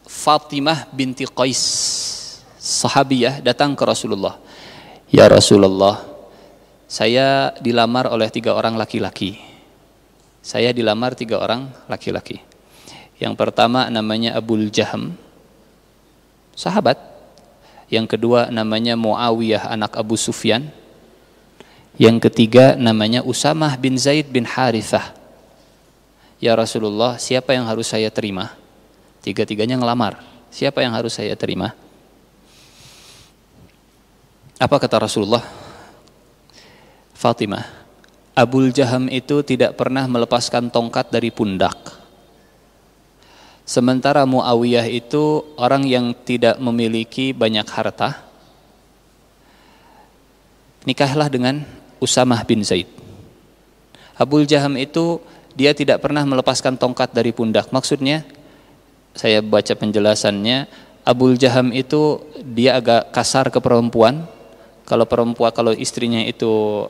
Fatimah binti Qais, sahabiyah, datang ke Rasulullah. Ya Rasulullah, saya dilamar oleh 3 orang laki-laki. Yang pertama namanya Abul Jaham, sahabat. Yang kedua namanya Muawiyah anak Abu Sufyan. Yang ketiga namanya Usamah bin Zaid bin Harithah. Ya Rasulullah, siapa yang harus saya terima? 3-tiganya ngelamar. Siapa yang harus saya terima? Apa kata Rasulullah? Fatimah. Abul Jaham itu tidak pernah melepaskan tongkat dari pundak. Sementara Muawiyah itu orang yang tidak memiliki banyak harta. Nikahlah dengan Usamah bin Zaid. Abul Jaham itu dia tidak pernah melepaskan tongkat dari pundak. Maksudnya, saya baca penjelasannya, Abul Jaham itu dia agak kasar ke perempuan. Kalau istrinya itu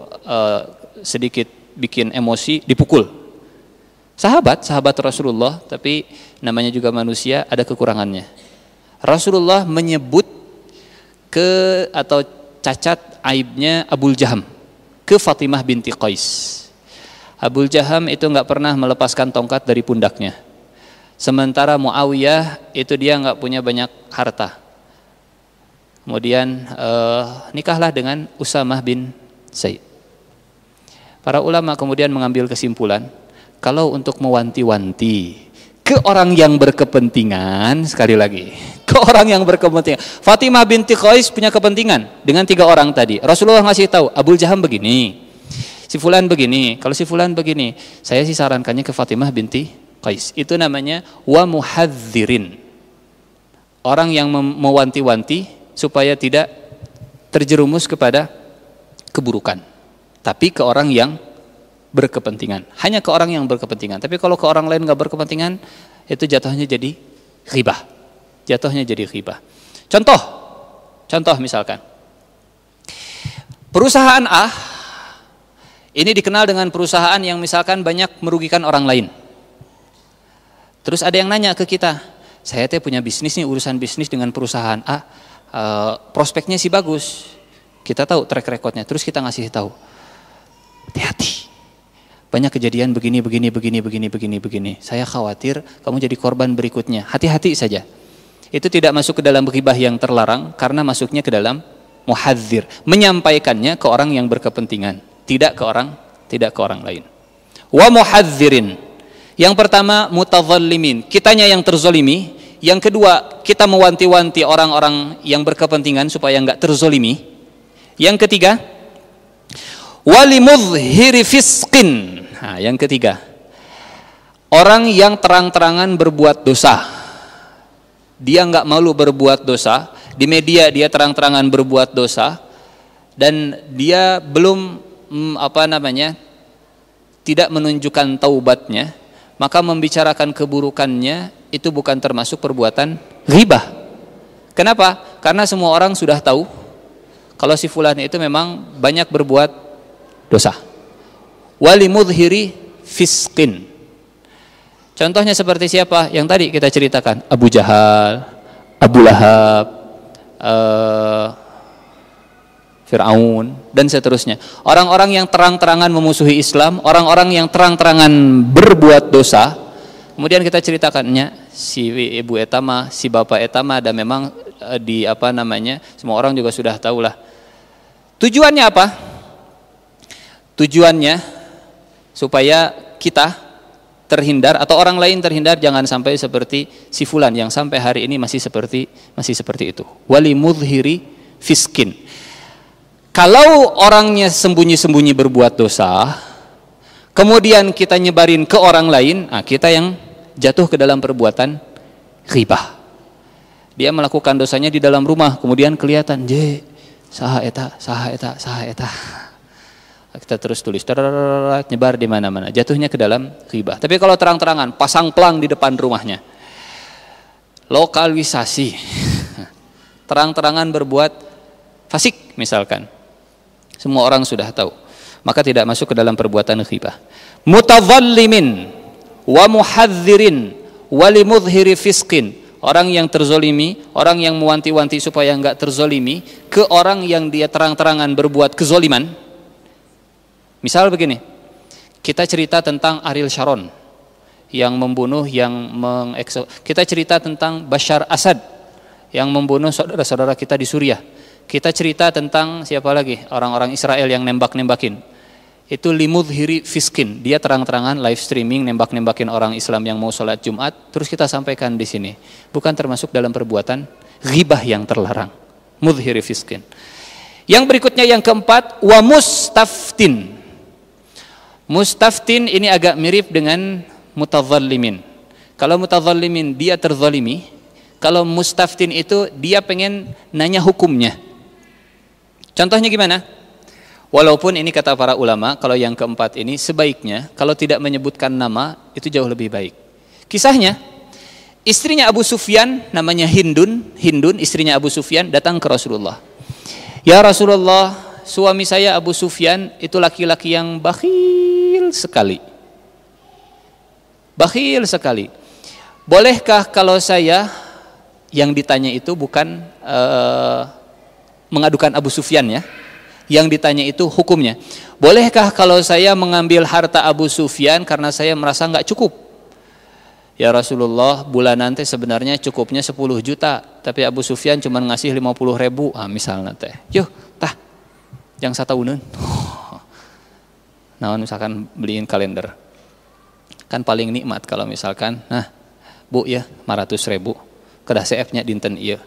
sedikit bikin emosi, dipukul. Sahabat Rasulullah, tapi namanya juga manusia, ada kekurangannya. Rasulullah menyebut atau cacat aibnya Abul Jaham ke Fatimah binti Qais. Abul Jaham itu enggak pernah melepaskan tongkat dari pundaknya. Sementara Muawiyah itu dia enggak punya banyak harta. Kemudian nikahlah dengan Usamah bin Zaid. Para ulama kemudian mengambil kesimpulan, kalau untuk mewanti-wanti ke orang yang berkepentingan, sekali lagi, ke orang yang berkepentingan. Fatimah binti Qais punya kepentingan dengan 3 orang tadi. Rasulullah ngasih tahu, Abul Jaham begini, si fulan begini. Kalau si fulan begini, saya sih sarankannya ke Fatimah binti Qais. Itu namanya wa muhadzirin. Orang yang mewanti-wanti supaya tidak terjerumus kepada keburukan. Tapi ke orang yang berkepentingan, hanya ke orang yang berkepentingan. Tapi kalau ke orang lain nggak berkepentingan, itu jatuhnya jadi ghibah. Contoh misalkan, perusahaan A ini dikenal dengan perusahaan yang misalkan banyak merugikan orang lain. Terus ada yang nanya ke kita, saya punya bisnis nih, urusan bisnis dengan perusahaan A, prospeknya sih bagus, kita tahu track recordnya. Terus kita ngasih tahu, hati-hati, banyak kejadian begini. Saya khawatir kamu jadi korban berikutnya. Hati-hati saja. Itu tidak masuk ke dalam ghibah yang terlarang karena masuknya ke dalam muhadzir, menyampaikannya ke orang yang berkepentingan, tidak ke orang lain. Wa muhadzirin. Yang pertama, mutadzallimin, kitanya yang terzolimi. Yang kedua, kita mewanti-wanti orang-orang yang berkepentingan supaya enggak terzolimi. Yang ketiga, walimudhhiri fisqin. Nah, yang ketiga, orang yang terang-terangan berbuat dosa. Dia enggak malu berbuat dosa, di media dia terang-terangan berbuat dosa, dan dia belum tidak menunjukkan taubatnya, maka membicarakan keburukannya itu bukan termasuk perbuatan ghibah. Kenapa? Karena semua orang sudah tahu kalau si fulan itu memang banyak berbuat dosa. Walimudhhiri fisqin. Contohnya seperti siapa? Yang tadi kita ceritakan, Abu Jahal, Abu Lahab, Fir'aun, dan seterusnya. Orang-orang yang terang-terangan memusuhi Islam, orang-orang yang terang-terangan berbuat dosa, kemudian kita ceritakannya, si ibu etama, si bapak etama, dan memang semua orang juga sudah tahu lah. Tujuannya apa? Tujuannya supaya kita terhindar atau orang lain terhindar jangan sampai seperti si fulan yang sampai hari ini masih seperti itu. Walimudhhiri fiskin. Kalau orangnya sembunyi-sembunyi berbuat dosa, kemudian kita nyebarin ke orang lain, kita yang jatuh ke dalam perbuatan ghibah. Dia melakukan dosanya di dalam rumah, kemudian kelihatan, saha eta. Kita terus tulis, nyebar di mana-mana, jatuhnya ke dalam ghibah. Tapi kalau terang-terangan, pasang pelang di depan rumahnya, lokalisasi, terang-terangan berbuat fasik misalkan, semua orang sudah tahu, maka tidak masuk ke dalam perbuatan ghibah. Mutadzallimin wa muhadzirin walimudhhiri fisqin, orang yang terzolimi, orang yang mewanti-wanti supaya enggak terzolimi, ke orang yang dia terang-terangan berbuat kezoliman. Misal begini, kita cerita tentang Ariel Sharon yang membunuh, kita cerita tentang Bashar Assad yang membunuh saudara-saudara kita di Suriah. Kita cerita tentang siapa lagi? Orang-orang Israel yang nembak-nembakin. Itu limudhhiri fiskin, dia terang-terangan live streaming nembak-nembakin orang Islam yang mau sholat Jumat, terus kita sampaikan di sini. Bukan termasuk dalam perbuatan ghibah yang terlarang. Mudhhiri fiskin. Yang berikutnya yang keempat, wa mustaftin. Mustaftin ini agak mirip dengan mutadzallimin. Kalau mutadzallimin dia terzalimi, kalau mustaftin itu dia pengen nanya hukumnya. Contohnya gimana? Walaupun ini kata para ulama, kalau yang keempat ini sebaiknya kalau tidak menyebutkan nama itu jauh lebih baik. Kisahnya, istrinya Abu Sufyan namanya Hindun istrinya Abu Sufyan datang ke Rasulullah. Ya Rasulullah, suami saya Abu Sufyan itu laki-laki yang bakhil sekali. Bakhil sekali. Bolehkah kalau saya, yang ditanya itu bukan mengadukan Abu Sufyan ya, yang ditanya itu hukumnya. Bolehkah kalau saya mengambil harta Abu Sufyan karena saya merasa nggak cukup? Ya Rasulullah, bulanan teh sebenarnya cukupnya 10 juta, tapi Abu Sufyan cuma ngasih 50.000, misalnya teh. Yuh, tah, yang 1 tahunan. Nah, misalkan beliin kalender. Kan paling nikmat kalau misalkan, nah, Bu ya, 500.000. Kedah CF-nya dinten ieu.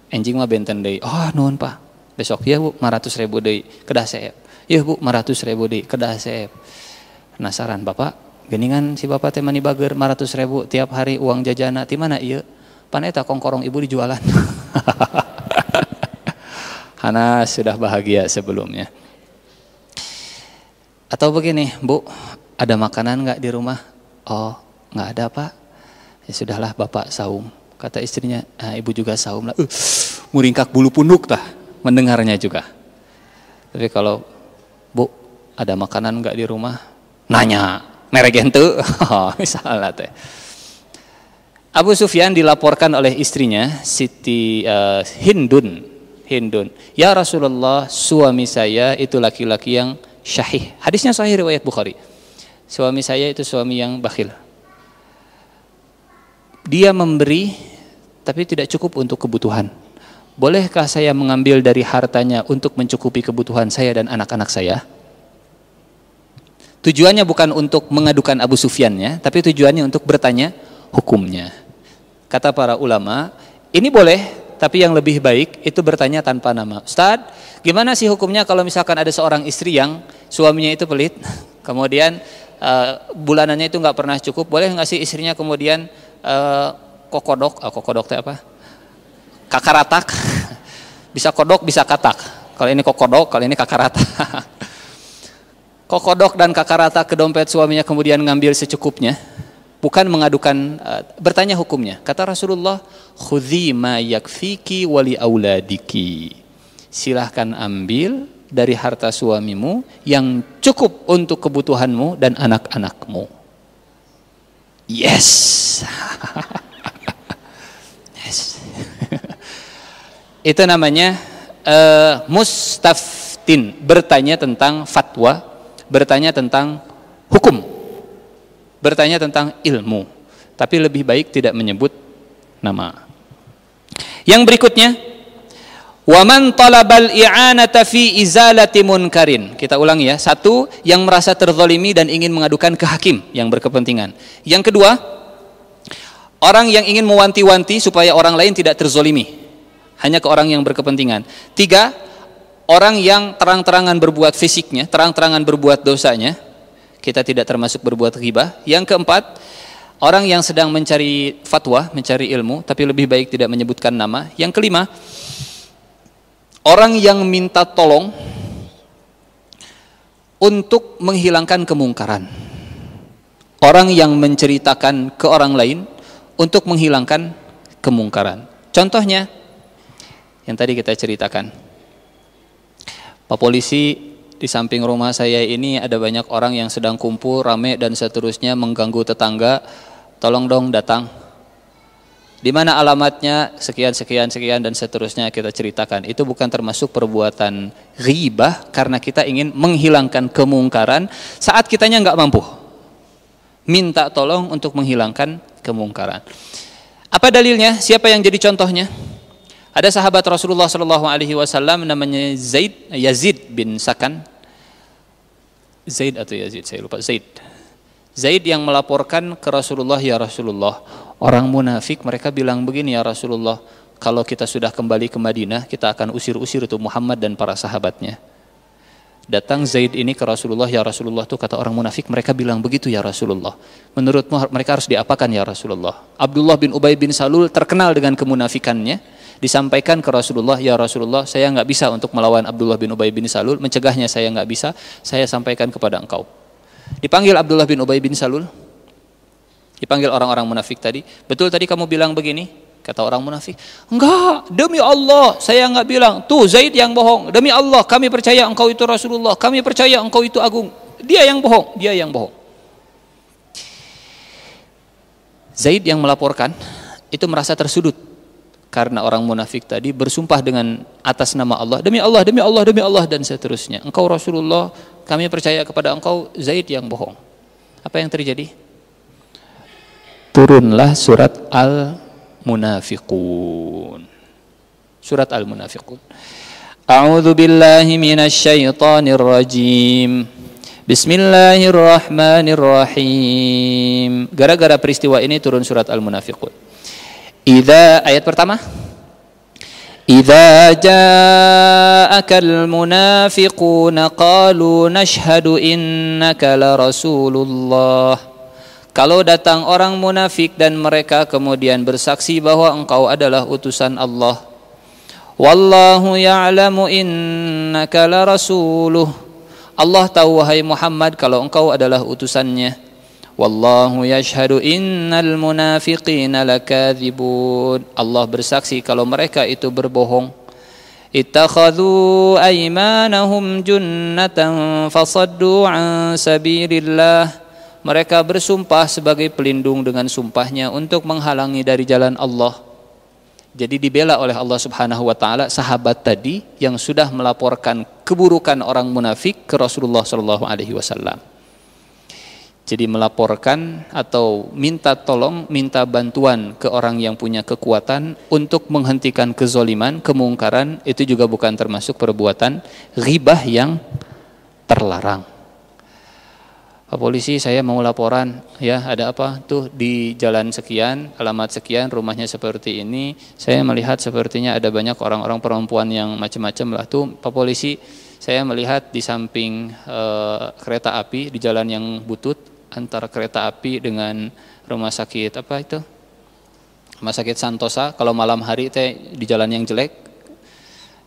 Enjing mah benten deui. Oh, nuhun Pak. Besok ya Bu, 500.000 deui. Kedah CF. Ya Bu, 500.000 deui. Kedah CF. Penasaran Bapak? Geningan si Bapak teh mani bager 500.000 tiap hari uang jajana ti mana ieu? Pan eta kongkorong ibu dijualan. Hana sudah bahagia sebelumnya. Atau begini, Bu, ada makanan enggak di rumah? Oh, enggak ada Pak. Ya sudahlah Bapak saum. Kata istrinya, ibu juga saum lah. Muringkak bulu punuk tah mendengarnya juga. Tapi kalau Bu, ada makanan enggak di rumah? Nanya, merek henteu. Misalnya teh. Abu Sufyan dilaporkan oleh istrinya Siti Hindun. Ya Rasulullah, suami saya itu laki-laki yang syahih. Hadisnya sahih riwayat Bukhari. Suami saya itu suami yang bakhil. Dia memberi tapi tidak cukup untuk kebutuhan. Bolehkah saya mengambil dari hartanya untuk mencukupi kebutuhan saya dan anak-anak saya? Tujuannya bukan untuk mengadukan Abu Sufyan-nya, tapi tujuannya untuk bertanya hukumnya. Kata para ulama, ini boleh, tapi yang lebih baik itu bertanya tanpa nama. Ustaz, gimana sih hukumnya kalau misalkan ada seorang istri yang suaminya itu pelit, kemudian bulanannya itu nggak pernah cukup, boleh nggak sih istrinya kemudian kokodok itu apa? Kakaratak. Bisa kodok, bisa katak. Kalau ini kokodok, kalau ini kakaratak. Kokodok dan kakaratak ke dompet suaminya kemudian ngambil secukupnya, bukan mengadukan, bertanya hukumnya. Kata Rasulullah, khudhi ma yakfiki wali auladiki. Silahkan ambil dari harta suamimu yang cukup untuk kebutuhanmu dan anak-anakmu. Yes. Yes. Itu namanya mustaftin, bertanya tentang fatwa, bertanya tentang hukum, bertanya tentang ilmu, tapi lebih baik tidak menyebut nama. Yang berikutnya, waman talabal i'anata fi izalati munkarin. Kita ulangi ya. Satu, yang merasa terzalimi dan ingin mengadukan ke hakim yang berkepentingan. Yang kedua, orang yang ingin mewanti-wanti supaya orang lain tidak terzalimi, hanya ke orang yang berkepentingan. Tiga, orang yang terang-terangan berbuat fisiknya, terang-terangan berbuat dosanya, kita tidak termasuk berbuat ghibah. Yang keempat, orang yang sedang mencari fatwa, mencari ilmu, tapi lebih baik tidak menyebutkan nama. Yang kelima, orang yang minta tolong untuk menghilangkan kemungkaran. Orang yang menceritakan ke orang lain untuk menghilangkan kemungkaran. Contohnya, yang tadi kita ceritakan. Pak polisi, di samping rumah saya ini ada banyak orang yang sedang kumpul, rame dan seterusnya, mengganggu tetangga. Tolong dong datang. Di mana alamatnya, sekian dan seterusnya kita ceritakan. Itu bukan termasuk perbuatan ghibah karena kita ingin menghilangkan kemungkaran saat kitanya nggak mampu. Minta tolong untuk menghilangkan kemungkaran. Apa dalilnya? Siapa yang jadi contohnya? Ada sahabat Rasulullah SAW namanya Yazid bin Sakan. Zaid atau Yazid, saya lupa. Zaid yang melaporkan ke Rasulullah, ya Rasulullah, orang munafik mereka bilang begini ya Rasulullah, kalau kita sudah kembali ke Madinah, kita akan usir-usir itu Muhammad dan para sahabatnya. Datang Zaid ini ke Rasulullah, ya Rasulullah, tuh kata orang munafik mereka bilang begitu ya Rasulullah. Menurutmu mereka harus diapakan ya Rasulullah? Abdullah bin Ubay bin Salul terkenal dengan kemunafikannya. Disampaikan ke Rasulullah, ya Rasulullah, saya nggak bisa untuk melawan Abdullah bin Ubay bin Salul, mencegahnya saya nggak bisa, saya sampaikan kepada engkau. Dipanggil Abdullah bin Ubay bin Salul, dipanggil orang-orang munafik tadi. Betul tadi kamu bilang begini? Kata orang munafik, enggak, demi Allah saya nggak bilang. Tuh Zaid yang bohong. Demi Allah kami percaya engkau itu Rasulullah, kami percaya engkau itu agung. Dia yang bohong, dia yang bohong. Zaid yang melaporkan itu merasa tersudut karena orang munafik tadi bersumpah dengan atas nama Allah, demi Allah, demi Allah, demi Allah dan seterusnya. Engkau Rasulullah, kami percaya kepada engkau. Zaid yang bohong. Apa yang terjadi? Turunlah surat Al-Munafiqun. Surat Al-Munafiqun. A'udzu billahi minasy syaithanir rajim. Bismillahirrahmanirrahim. Gara-gara peristiwa ini turun surat Al-Munafiqun. Ayat pertama. Idza ja'akal munafiquna qalu nashhadu innaka la rasulullah. Kalau datang orang munafik dan mereka kemudian bersaksi bahwa engkau adalah utusan Allah. Wallahu ya'lamu innaka la rasuluh. Allah tahu wahai Muhammad kalau engkau adalah utusannya. Wallahu yashhadu innal munafiqina lakadzibun. Allah bersaksi kalau mereka itu berbohong. Ittakhadhu aymanahum junnatan fasaddu an sabilillah. Mereka bersumpah sebagai pelindung dengan sumpahnya untuk menghalangi dari jalan Allah. Jadi dibela oleh Allah Subhanahu wa taala sahabat tadi yang sudah melaporkan keburukan orang munafik ke Rasulullah sallallahu alaihi wasallam. Jadi melaporkan atau minta tolong, minta bantuan ke orang yang punya kekuatan untuk menghentikan kezoliman, kemungkaran, itu juga bukan termasuk perbuatan ghibah yang terlarang. Pak Polisi, saya mau laporan, ya ada apa tuh di jalan sekian, alamat sekian, rumahnya seperti ini. Saya melihat sepertinya ada banyak orang-orang perempuan yang macam-macam lah tuh. Pak Polisi, saya melihat di samping kereta api di jalan yang butut antara kereta api dengan rumah sakit apa itu? Rumah sakit Santosa. Kalau malam hari teh di jalan yang jelek,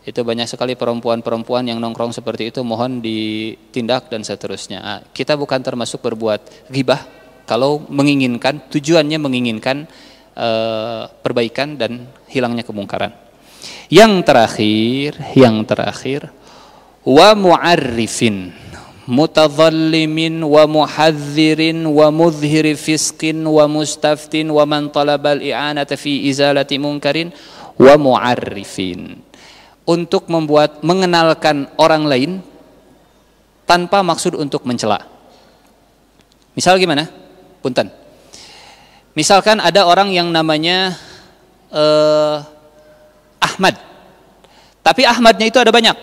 itu banyak sekali perempuan-perempuan yang nongkrong seperti itu, mohon ditindak dan seterusnya. Kita bukan termasuk berbuat ghibah kalau menginginkan, tujuannya menginginkan perbaikan dan hilangnya kemungkaran. Yang terakhir wa mu'arrifin mutadhallimin wa muhadzirin wa mudhhiri fisqin wa mustaftin wa man talabal i'anata fi izalati munkarin wa mu'arrifin. Untuk mengenalkan orang lain tanpa maksud untuk mencela. Misal gimana? Punten. Misalkan ada orang yang namanya Ahmad. Tapi Ahmadnya itu ada banyak.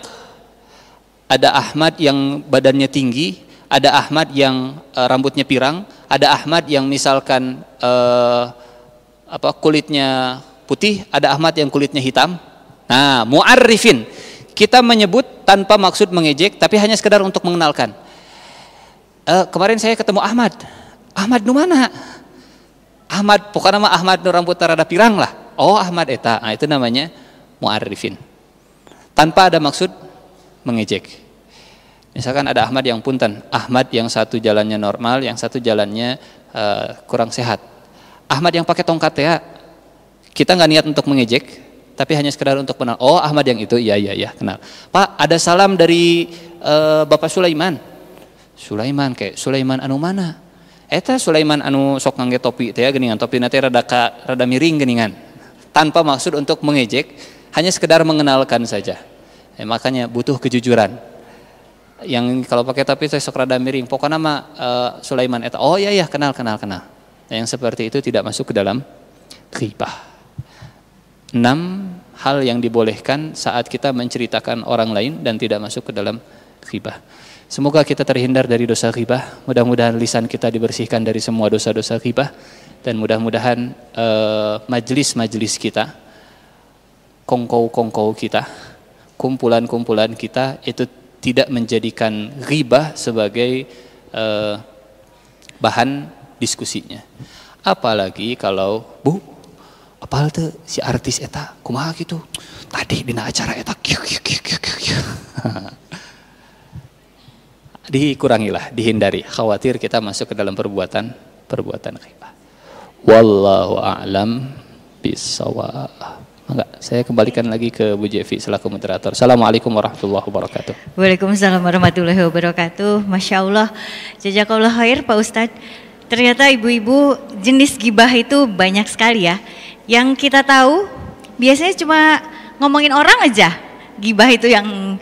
Ada Ahmad yang badannya tinggi, ada Ahmad yang rambutnya pirang, ada Ahmad yang misalkan kulitnya putih, ada Ahmad yang kulitnya hitam. Nah, mu'arrifin, kita menyebut tanpa maksud mengejek, tapi hanya sekedar untuk mengenalkan. Kemarin saya ketemu Ahmad. Ahmad nu mana? Ahmad, pokoknya nama Ahmad nu rambut rada pirang lah. Oh, Ahmad eta. Nah, itu namanya mu'arrifin. Tanpa ada maksud mengejek. Misalkan ada Ahmad yang punten, Ahmad yang satu jalannya normal, yang satu jalannya kurang sehat. Ahmad yang pakai tongkat ya, kita nggak niat untuk mengejek, tapi hanya sekedar untuk kenal. Oh, Ahmad yang itu, iya kenal. Pak, ada salam dari Bapak Sulaiman. Sulaiman kayak Sulaiman anu mana? Eta Sulaiman anu sok ngangge topi teh geuningan, topi nanti rada miring geuningan. Tanpa maksud untuk mengejek, hanya sekedar mengenalkan saja. Makanya butuh kejujuran. Yang kalau pakai topi saya sok rada miring, pokoknya nama Sulaiman eta. Oh iya kenal. Nah, yang seperti itu tidak masuk ke dalam ghibah. 6 hal yang dibolehkan saat kita menceritakan orang lain dan tidak masuk ke dalam ghibah. Semoga kita terhindar dari dosa ghibah. Mudah-mudahan lisan kita dibersihkan dari semua dosa-dosa ghibah, dan mudah-mudahan majelis-majelis kita, kongkow-kongkow kita, kumpulan-kumpulan kita itu tidak menjadikan ghibah sebagai bahan diskusinya. Apalagi kalau apal tuh si artis eta kumaha gitu tadi dina acara eta dikurangilah, dihindari, khawatir kita masuk ke dalam perbuatan ghibah. Wallahu a'lam bishawab. Enggak, saya kembalikan lagi ke Bu Jevi selaku moderator. Assalamualaikum warahmatullahi wabarakatuh.
Waalaikumsalam warahmatullahi wabarakatuh. Masya Allah, jazakallah khair Pak Ustadz. Ternyata ibu-ibu jenis gibah itu banyak sekali ya. Yang kita tahu biasanya cuma ngomongin orang aja. Gibah itu yang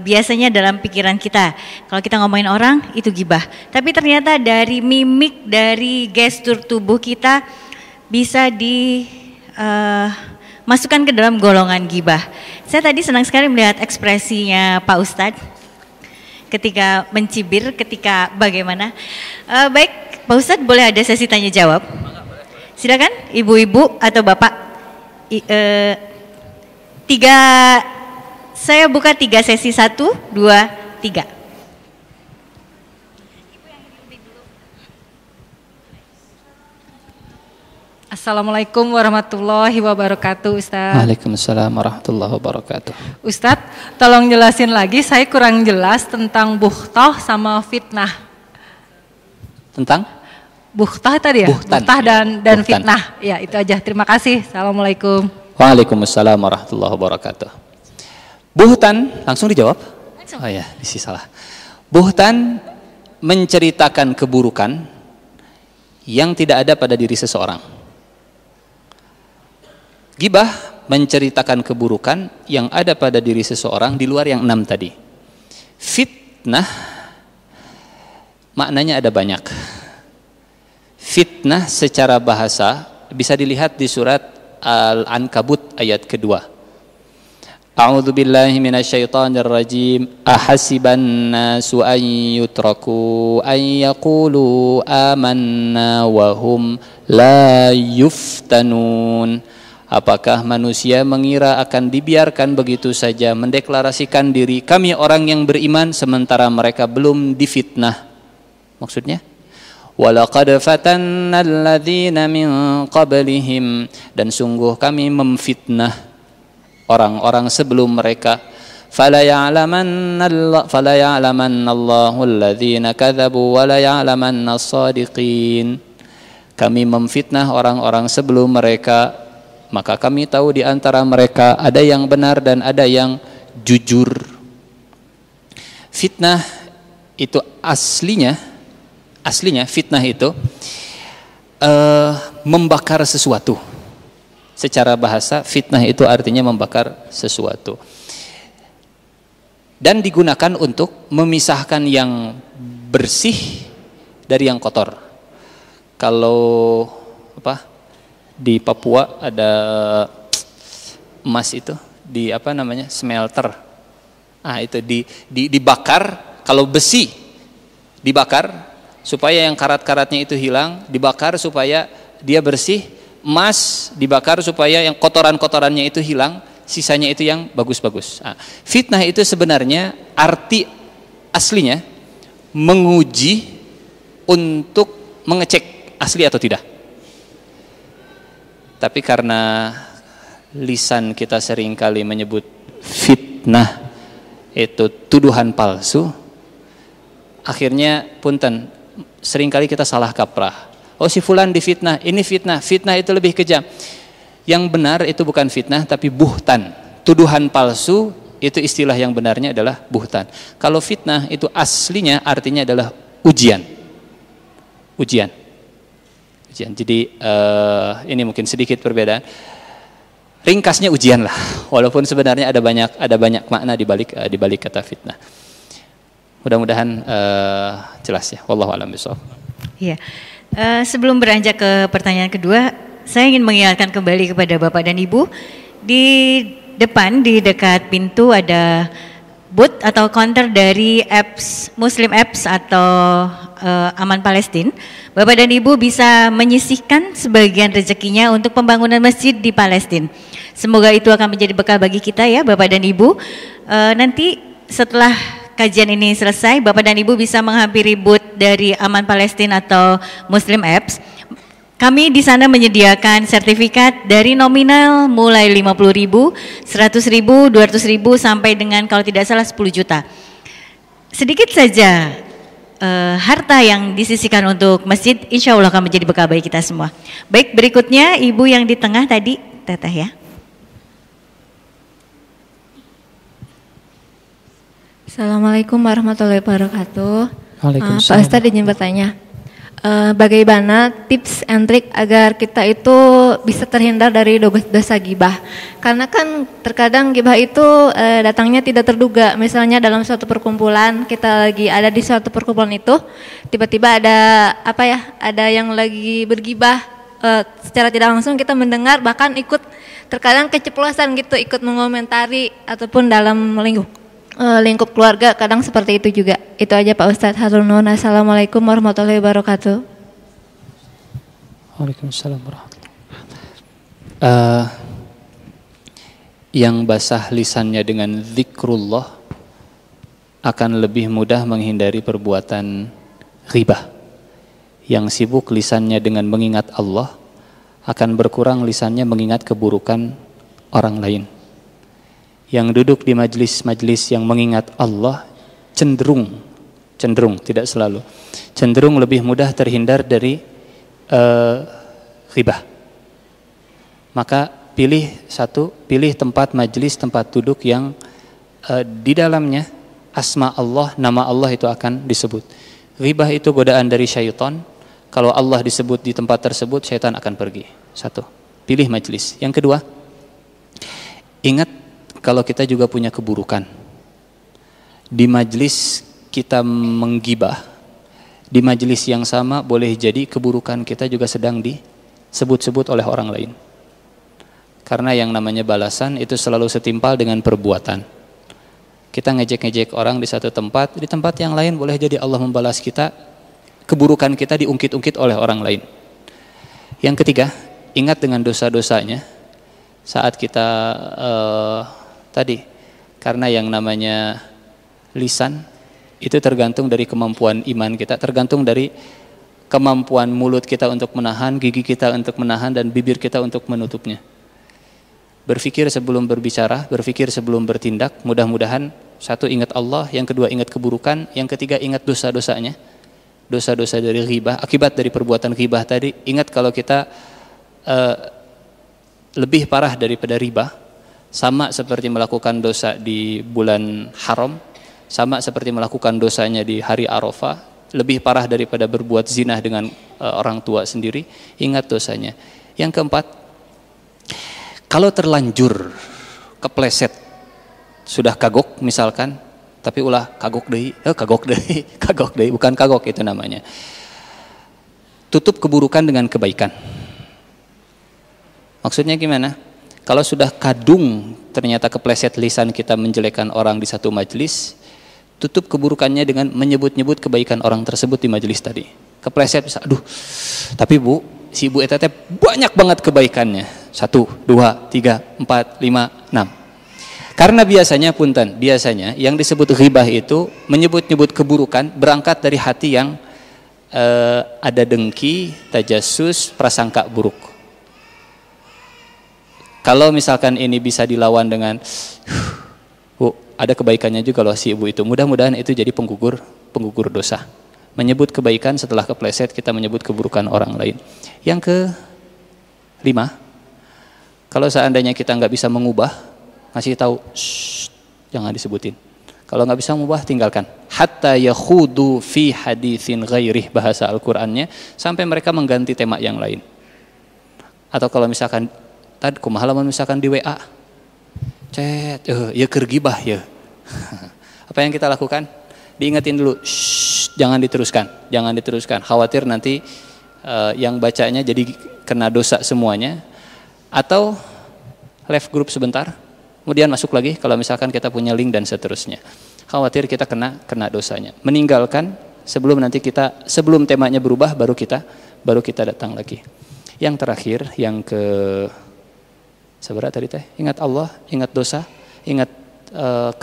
biasanya dalam pikiran kita. Kalau kita ngomongin orang itu gibah. Tapi ternyata dari mimik, dari gestur tubuh kita bisa masukkan ke dalam golongan gibah. Saya tadi senang sekali melihat ekspresinya Pak Ustadz ketika mencibir, ketika bagaimana. Baik, Pak Ustadz boleh ada sesi tanya jawab? Silakan, ibu-ibu atau bapak. Saya buka 3 sesi, 1, 2, 3.
Assalamualaikum warahmatullahi wabarakatuh, Ustaz.
Waalaikumsalam warahmatullahi wabarakatuh.
Ustaz, tolong jelasin lagi, saya kurang jelas tentang buhtah sama fitnah.
Tentang?
Buhtah tadi ya?
Buhtan.
Buhtah dan
Buhtan.
fitnah. Ya, itu aja. Terima kasih. Assalamualaikum.
Waalaikumsalam warahmatullahi wabarakatuh. Buhtan, langsung dijawab? Langsung. Oh ya, isi salah. Buhtan menceritakan keburukan yang tidak ada pada diri seseorang. Gibah menceritakan keburukan yang ada pada diri seseorang di luar yang 6 tadi. Fitnah maknanya ada banyak. Fitnah secara bahasa bisa dilihat di surat Al-Ankabut ayat kedua. A'udzu billahi minasyaitonir rajim. Ahasiban nasu an yutraku an yaqulu amanna wa hum la yuftanun. Apakah manusia mengira akan dibiarkan begitu saja mendeklarasikan diri kami orang yang beriman sementara mereka belum difitnah? Maksudnya walaqad fatanna alladzina min qablihim, dan sungguh kami memfitnah orang-orang sebelum mereka. Fala ya'lamanna Allahu alladzina kadzabu wa la ya'lamanna as-shadiqin. Kami memfitnah orang-orang sebelum mereka, maka kami tahu di antara mereka ada yang benar dan ada yang jujur. Fitnah itu aslinya fitnah itu membakar sesuatu. Secara bahasa fitnah itu artinya membakar sesuatu. Dan digunakan untuk memisahkan yang bersih dari yang kotor. Kalau di Papua ada emas itu di smelter. Itu dibakar. Kalau besi dibakar supaya yang karat-karatnya itu hilang, dibakar supaya dia bersih. Emas dibakar supaya yang kotoran-kotorannya itu hilang, sisanya itu yang bagus-bagus. Fitnah itu sebenarnya arti aslinya menguji untuk mengecek asli atau tidak. Tapi karena lisan kita seringkali menyebut fitnah itu tuduhan palsu, akhirnya punten seringkali kita salah kaprah. Oh, si fulan difitnah, ini fitnah. Fitnah itu lebih kejam. Yang benar itu bukan fitnah tapi buhtan. Tuduhan palsu itu istilah yang benarnya adalah buhtan. Kalau fitnah itu aslinya artinya adalah ujian. Ujian. Jadi ini mungkin sedikit perbedaan. Ringkasnya ujian lah. Walaupun sebenarnya ada banyak makna di balik kata fitnah. Mudah-mudahan jelas ya. Wallahu a'lam bishawab.
Iya. Sebelum beranjak ke pertanyaan kedua, saya ingin mengingatkan kembali kepada Bapak dan Ibu, di depan di dekat pintu ada booth atau counter dari apps Muslim Apps atau Aman Palestina. Bapak dan Ibu bisa menyisihkan sebagian rezekinya untuk pembangunan masjid di Palestina. Semoga itu akan menjadi bekal bagi kita ya Bapak dan Ibu. Nanti setelah kajian ini selesai, Bapak dan Ibu bisa menghampiri booth dari Aman Palestina atau Muslim Apps. Kami di sana menyediakan sertifikat dari nominal mulai 50.000, 100.000, 200.000 sampai dengan kalau tidak salah 10 juta. Sedikit saja harta yang disisihkan untuk masjid, insya Allah akan menjadi bekal bagi kita semua. Baik, berikutnya Ibu yang di tengah tadi, Teteh ya.
Assalamualaikum warahmatullahi wabarakatuh.
Waalaikumsalam.
Pak Ustadz izin bertanya, bagaimana tips and trik agar kita itu bisa terhindar dari dosa gibah? Karena kan terkadang gibah itu datangnya tidak terduga. Misalnya dalam suatu perkumpulan, kita lagi ada di suatu perkumpulan itu, tiba-tiba ada yang lagi bergibah, secara tidak langsung kita mendengar, bahkan ikut terkadang keceplosan gitu, ikut mengomentari ataupun dalam lingkup keluarga kadang seperti itu juga. Itu aja Pak Ustadz. Hatur nuhun. Assalamualaikum warahmatullahi wabarakatuh.
Waalaikumsalam warahmatullahi wabarakatuh. Yang basah lisannya dengan zikrullah akan lebih mudah menghindari perbuatan ghibah. Yang sibuk lisannya dengan mengingat Allah akan berkurang lisannya mengingat keburukan orang lain. Yang duduk di majlis-majlis yang mengingat Allah cenderung tidak selalu, cenderung lebih mudah terhindar dari ghibah. Maka pilih tempat majlis, tempat duduk yang di dalamnya asma Allah, nama Allah itu akan disebut. Ghibah itu godaan dari syaitan. Kalau Allah disebut di tempat tersebut, syaitan akan pergi. Satu, pilih majlis. Yang kedua, ingat kalau kita juga punya keburukan. Di majlis kita menggibah, di majlis yang sama boleh jadi keburukan kita juga sedang disebut-sebut oleh orang lain. Karena yang namanya balasan itu selalu setimpal dengan perbuatan. Kita ngejek-ngejek orang di satu tempat, di tempat yang lain boleh jadi Allah membalas kita, keburukan kita diungkit-ungkit oleh orang lain. Yang ketiga, ingat dengan dosa-dosanya saat kita tadi, karena yang namanya lisan itu tergantung dari kemampuan iman kita, tergantung dari kemampuan mulut kita untuk menahan, gigi kita untuk menahan, dan bibir kita untuk menutupnya. Berpikir sebelum berbicara, berpikir sebelum bertindak. Mudah-mudahan satu, ingat Allah, yang kedua ingat keburukan, yang ketiga ingat dosa-dosanya, dosa-dosa dari ghibah, akibat dari perbuatan ghibah tadi. Ingat kalau kita lebih parah daripada riba, sama seperti melakukan dosa di bulan haram, sama seperti melakukan dosanya di hari Arafah, lebih parah daripada berbuat zina dengan orang tua sendiri. Ingat dosanya. Yang keempat, kalau terlanjur kepleset, sudah kagok misalkan, tapi ulah kagok deui, bukan kagok itu namanya. Tutup keburukan dengan kebaikan. Maksudnya gimana? Kalau sudah kadung ternyata kepleset lisan kita menjelekkan orang di satu majelis, tutup keburukannya dengan menyebut-nyebut kebaikan orang tersebut di majelis tadi. Kepleset bisa, aduh, tapi bu, si ibu eta teh banyak banget kebaikannya. 1, 2, 3, 4, 5, 6. Karena biasanya yang disebut ghibah itu menyebut-nyebut keburukan berangkat dari hati yang ada dengki, tajassus, prasangka buruk. Kalau misalkan ini bisa dilawan dengan ada kebaikannya juga loh si ibu itu, mudah-mudahan itu jadi penggugur dosa. Menyebut kebaikan setelah kepleset kita menyebut keburukan orang lain. Yang kelima, kalau seandainya kita nggak bisa mengubah, ngasih tahu, jangan disebutin. Kalau nggak bisa mengubah, tinggalkan. Hatta yakhudu fi haditsin ghairih, bahasa Al-Qur'annya, sampai mereka mengganti tema yang lain. Atau kalau misalkan tadi kumaha lamun misalkan di WA, chat, ya keur gibah ya. Apa yang kita lakukan? Diingetin dulu, jangan diteruskan. Khawatir nanti yang bacanya jadi kena dosa semuanya. Atau left group sebentar, kemudian masuk lagi kalau misalkan kita punya link dan seterusnya. Khawatir kita kena dosanya. Meninggalkan sebelum temanya berubah, baru kita datang lagi. Yang terakhir, yang ke seberapa tadi teh? Ingat Allah, ingat dosa, ingat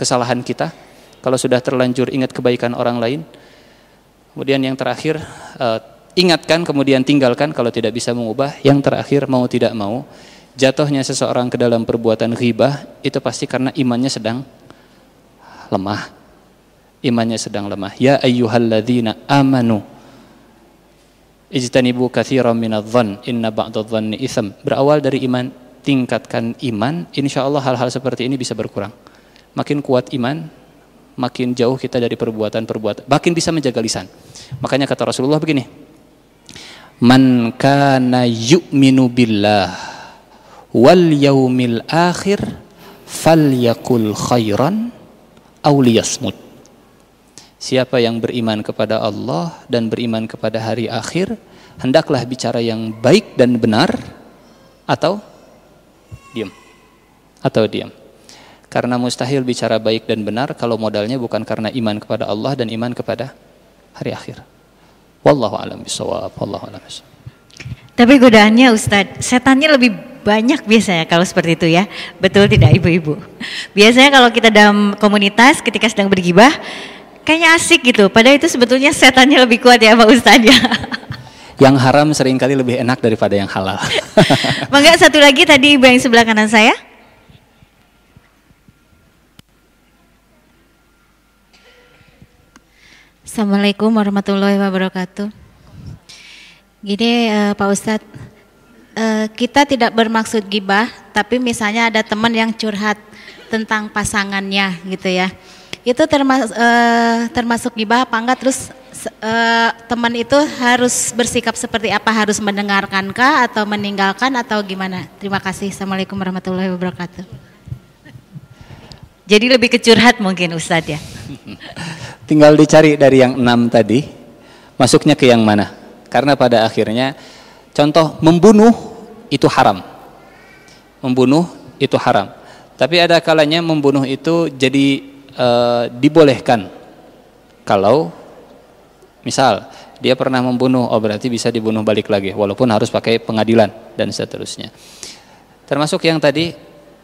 kesalahan kita. Kalau sudah terlanjur ingat kebaikan orang lain. Kemudian yang terakhir, ingatkan kemudian tinggalkan kalau tidak bisa mengubah. Yang terakhir, mau tidak mau, jatuhnya seseorang ke dalam perbuatan ghibah itu pasti karena imannya sedang lemah. Ya ayyuhalladzina amanu ijtanibu katsiran minadh-dhann inna ba'dadh-dhanni itsam. Berawal dari iman, tingkatkan iman, insyaallah hal-hal seperti ini bisa berkurang. Makin kuat iman, makin jauh kita dari perbuatan-perbuatan, makin bisa menjaga lisan. Makanya kata Rasulullah begini, man kana yu'minu billah wal yaumil akhir falyakul khairan aw liyasmut. Siapa yang beriman kepada Allah dan beriman kepada hari akhir, hendaklah bicara yang baik dan benar atau diam. Karena mustahil bicara baik dan benar kalau modalnya bukan karena iman kepada Allah dan iman kepada hari akhir. Wallahu a'lam bishawab.
Tapi godaannya Ustadz, setannya lebih banyak biasanya kalau seperti itu ya. Betul tidak ibu-ibu? Biasanya kalau kita dalam komunitas ketika sedang bergibah, kayaknya asik gitu. Padahal itu sebetulnya setannya lebih kuat ya Pak Ustadz ya.
Yang haram seringkali lebih enak daripada yang halal.
Mangga satu lagi tadi ibu yang sebelah kanan saya. Assalamualaikum warahmatullahi wabarakatuh. Gini Pak Ustadz, kita tidak bermaksud gibah, tapi misalnya ada teman yang curhat tentang pasangannya gitu ya. Itu termasuk gibah apa enggak? Terus teman itu harus bersikap seperti apa? Harus mendengarkankah atau meninggalkan atau gimana? Terima kasih. Assalamualaikum warahmatullahi wabarakatuh. Jadi lebih kecurhat mungkin Ustadz ya.
Tinggal dicari dari yang 6 tadi, masuknya ke yang mana. Karena pada akhirnya, contoh membunuh itu haram. membunuh itu haram. Tapi ada kalanya membunuh itu jadi dibolehkan. Kalau misal dia pernah membunuh, oh berarti bisa dibunuh balik lagi, walaupun harus pakai pengadilan dan seterusnya. Termasuk yang tadi,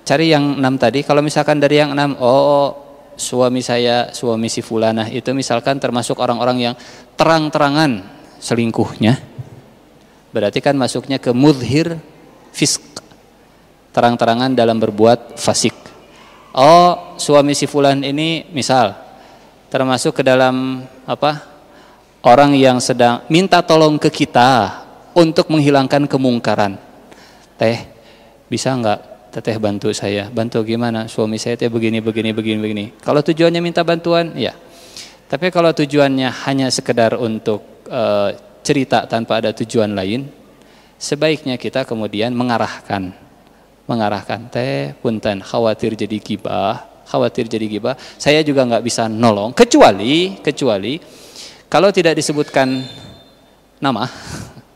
cari yang 6 tadi. Kalau misalkan dari yang 6, oh suami saya, suami si fulanah itu misalkan termasuk orang-orang yang terang-terangan selingkuhnya, berarti kan masuknya ke mudhir fisk, terang-terangan dalam berbuat fasik. Oh suami si fulan ini misal termasuk ke dalam orang yang sedang minta tolong ke kita untuk menghilangkan kemungkaran. Teh, bisa nggak teteh bantu saya? Bantu gimana? Suami saya teh begini. Kalau tujuannya minta bantuan, ya. Tapi kalau tujuannya hanya sekedar untuk cerita tanpa ada tujuan lain, sebaiknya kita kemudian mengarahkan, teh punten khawatir jadi gibah, saya juga nggak bisa nolong, kecuali kalau tidak disebutkan nama.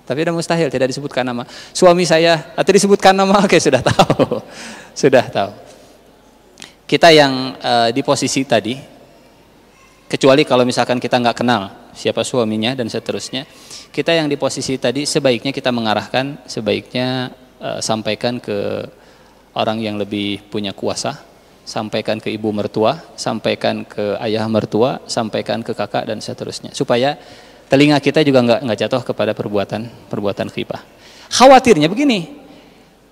Tapi udah mustahil tidak disebutkan nama suami saya atau disebutkan nama, oke, sudah tahu. Kita yang di posisi tadi, kecuali kalau misalkan kita nggak kenal siapa suaminya dan seterusnya, kita yang di posisi tadi sebaiknya kita mengarahkan, sebaiknya sampaikan ke orang yang lebih punya kuasa, sampaikan ke ibu mertua, sampaikan ke ayah mertua, sampaikan ke kakak dan seterusnya, supaya telinga kita juga nggak jatuh kepada perbuatan ghibah. Khawatirnya begini,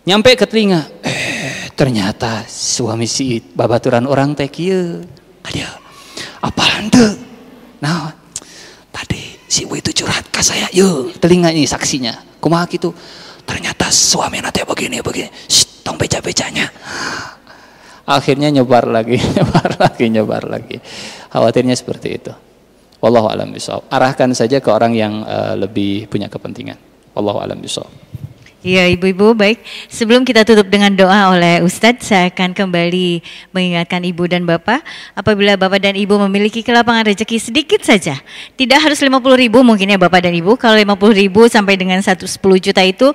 nyampe ke telinga, ternyata suami si babaturan orang teh kieu, ada apalan teu? Nah, tadi si ibu itu curhat ke saya, yuk telinga ini saksinya, kumaha gitu. Ternyata suami nanti begini, tong beca-becanya. Akhirnya nyebar lagi. Khawatirnya seperti itu. Wallahu a'lam bishawab. Arahkan saja ke orang yang lebih punya kepentingan. Wallahu a'lam bishawab.
Ya ibu-ibu, baik. Sebelum kita tutup dengan doa oleh Ustadz, saya akan kembali mengingatkan ibu dan bapak, apabila bapak dan ibu memiliki kelapangan rezeki sedikit saja, tidak harus 50.000 mungkin ya bapak dan ibu. Kalau 50.000 sampai dengan 10 juta itu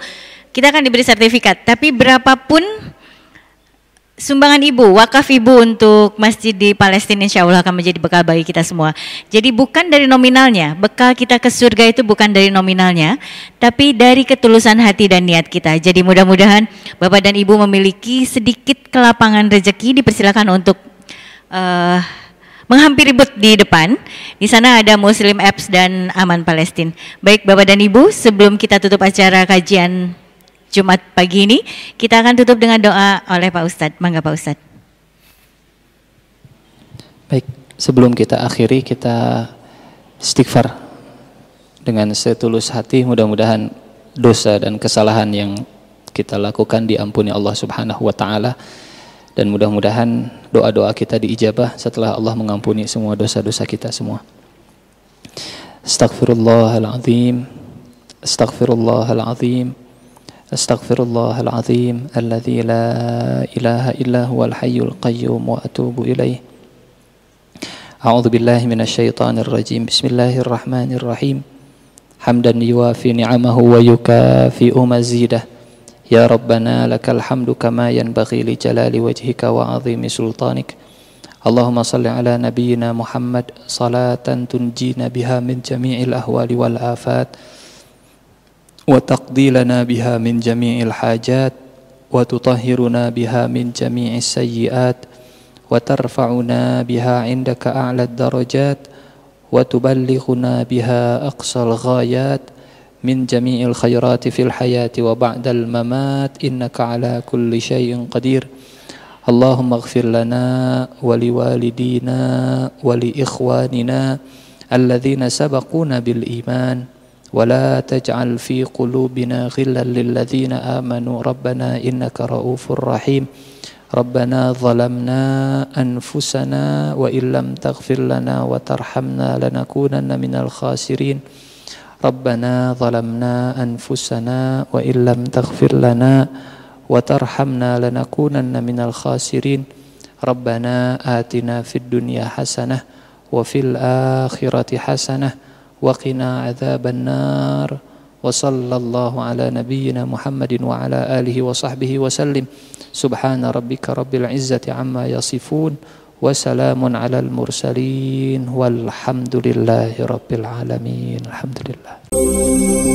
kita akan diberi sertifikat. Tapi berapapun sumbangan ibu, wakaf ibu untuk masjid di Palestina, insya Allah akan menjadi bekal bagi kita semua. Jadi bukan dari nominalnya, bekal kita ke surga itu bukan dari nominalnya, tapi dari ketulusan hati dan niat kita. Jadi mudah-mudahan bapak dan ibu memiliki sedikit kelapangan rezeki, dipersilakan untuk menghampiri booth di depan. Di sana ada Muslim Apps dan Aman Palestina. Baik bapak dan ibu, sebelum kita tutup acara kajian Jumat pagi ini, kita akan tutup dengan doa oleh Pak Ustadz. Mangga Pak Ustadz.
Baik, sebelum kita akhiri, kita istighfar dengan setulus hati. Mudah-mudahan dosa dan kesalahan yang kita lakukan diampuni Allah Subhanahu wa Ta'ala, dan mudah-mudahan doa-doa kita diijabah setelah Allah mengampuni semua dosa-dosa kita semua. Astaghfirullahaladzim, astaghfirullahaladzim, astaghfirullahaladzim, alladzi la ilaha illa huwal hayyul qayyum wa atubu ilaih. A'udzu billahi minasyaitonir rajim. Bismillahirrahmanirrahim. Hamdan yuwafi ni'amahu wa yukafi'u mazidah. Ya Rabbana lakal hamdu kama yanbaghi li jalali wajhika wa 'azimi sultanik. Allahumma salli ala nabiyyina Muhammad salatan tunjina biha min jami'il ahwali wal afat, wa taqdi lana biha min jami'il hajat, wa tutahhiruna biha min jami'is sayyi'at, wa tarfa'una biha 'indaka a'la ad-darajat, wa tuballighuna biha aqsal ghayat min jami'il khairati fil hayati wa ba'dal mamat, innaka 'ala kulli syai'in qadir. Allahumma ighfir lana wa liwalidina wa li ikhwanina alladhina sabaquna bil iman, ولا تجعل في قلوبنا غلا للذين آمنوا ربنا إنك رؤوف رحيم. ربنا ظلمنا أنفسنا وإن لم تغفر لنا وترحمنا لنكونن من الخاسرين. ربنا ظلمنا أنفسنا وإن لم تغفر لنا وترحمنا لنكونن من الخاسرين. ربنا آتنا في الدنيا حسنة وفي الآخرة حسنة وقنا عذاب النار wa sallallahu ala nabiyyina Muhammadin wa ala alihi wa sahbihi wa sallim. Subhana rabbika rabbil izzati amma yasifun wa salamun alal mursalin walhamdulillahi rabbil alamin. Alhamdulillah.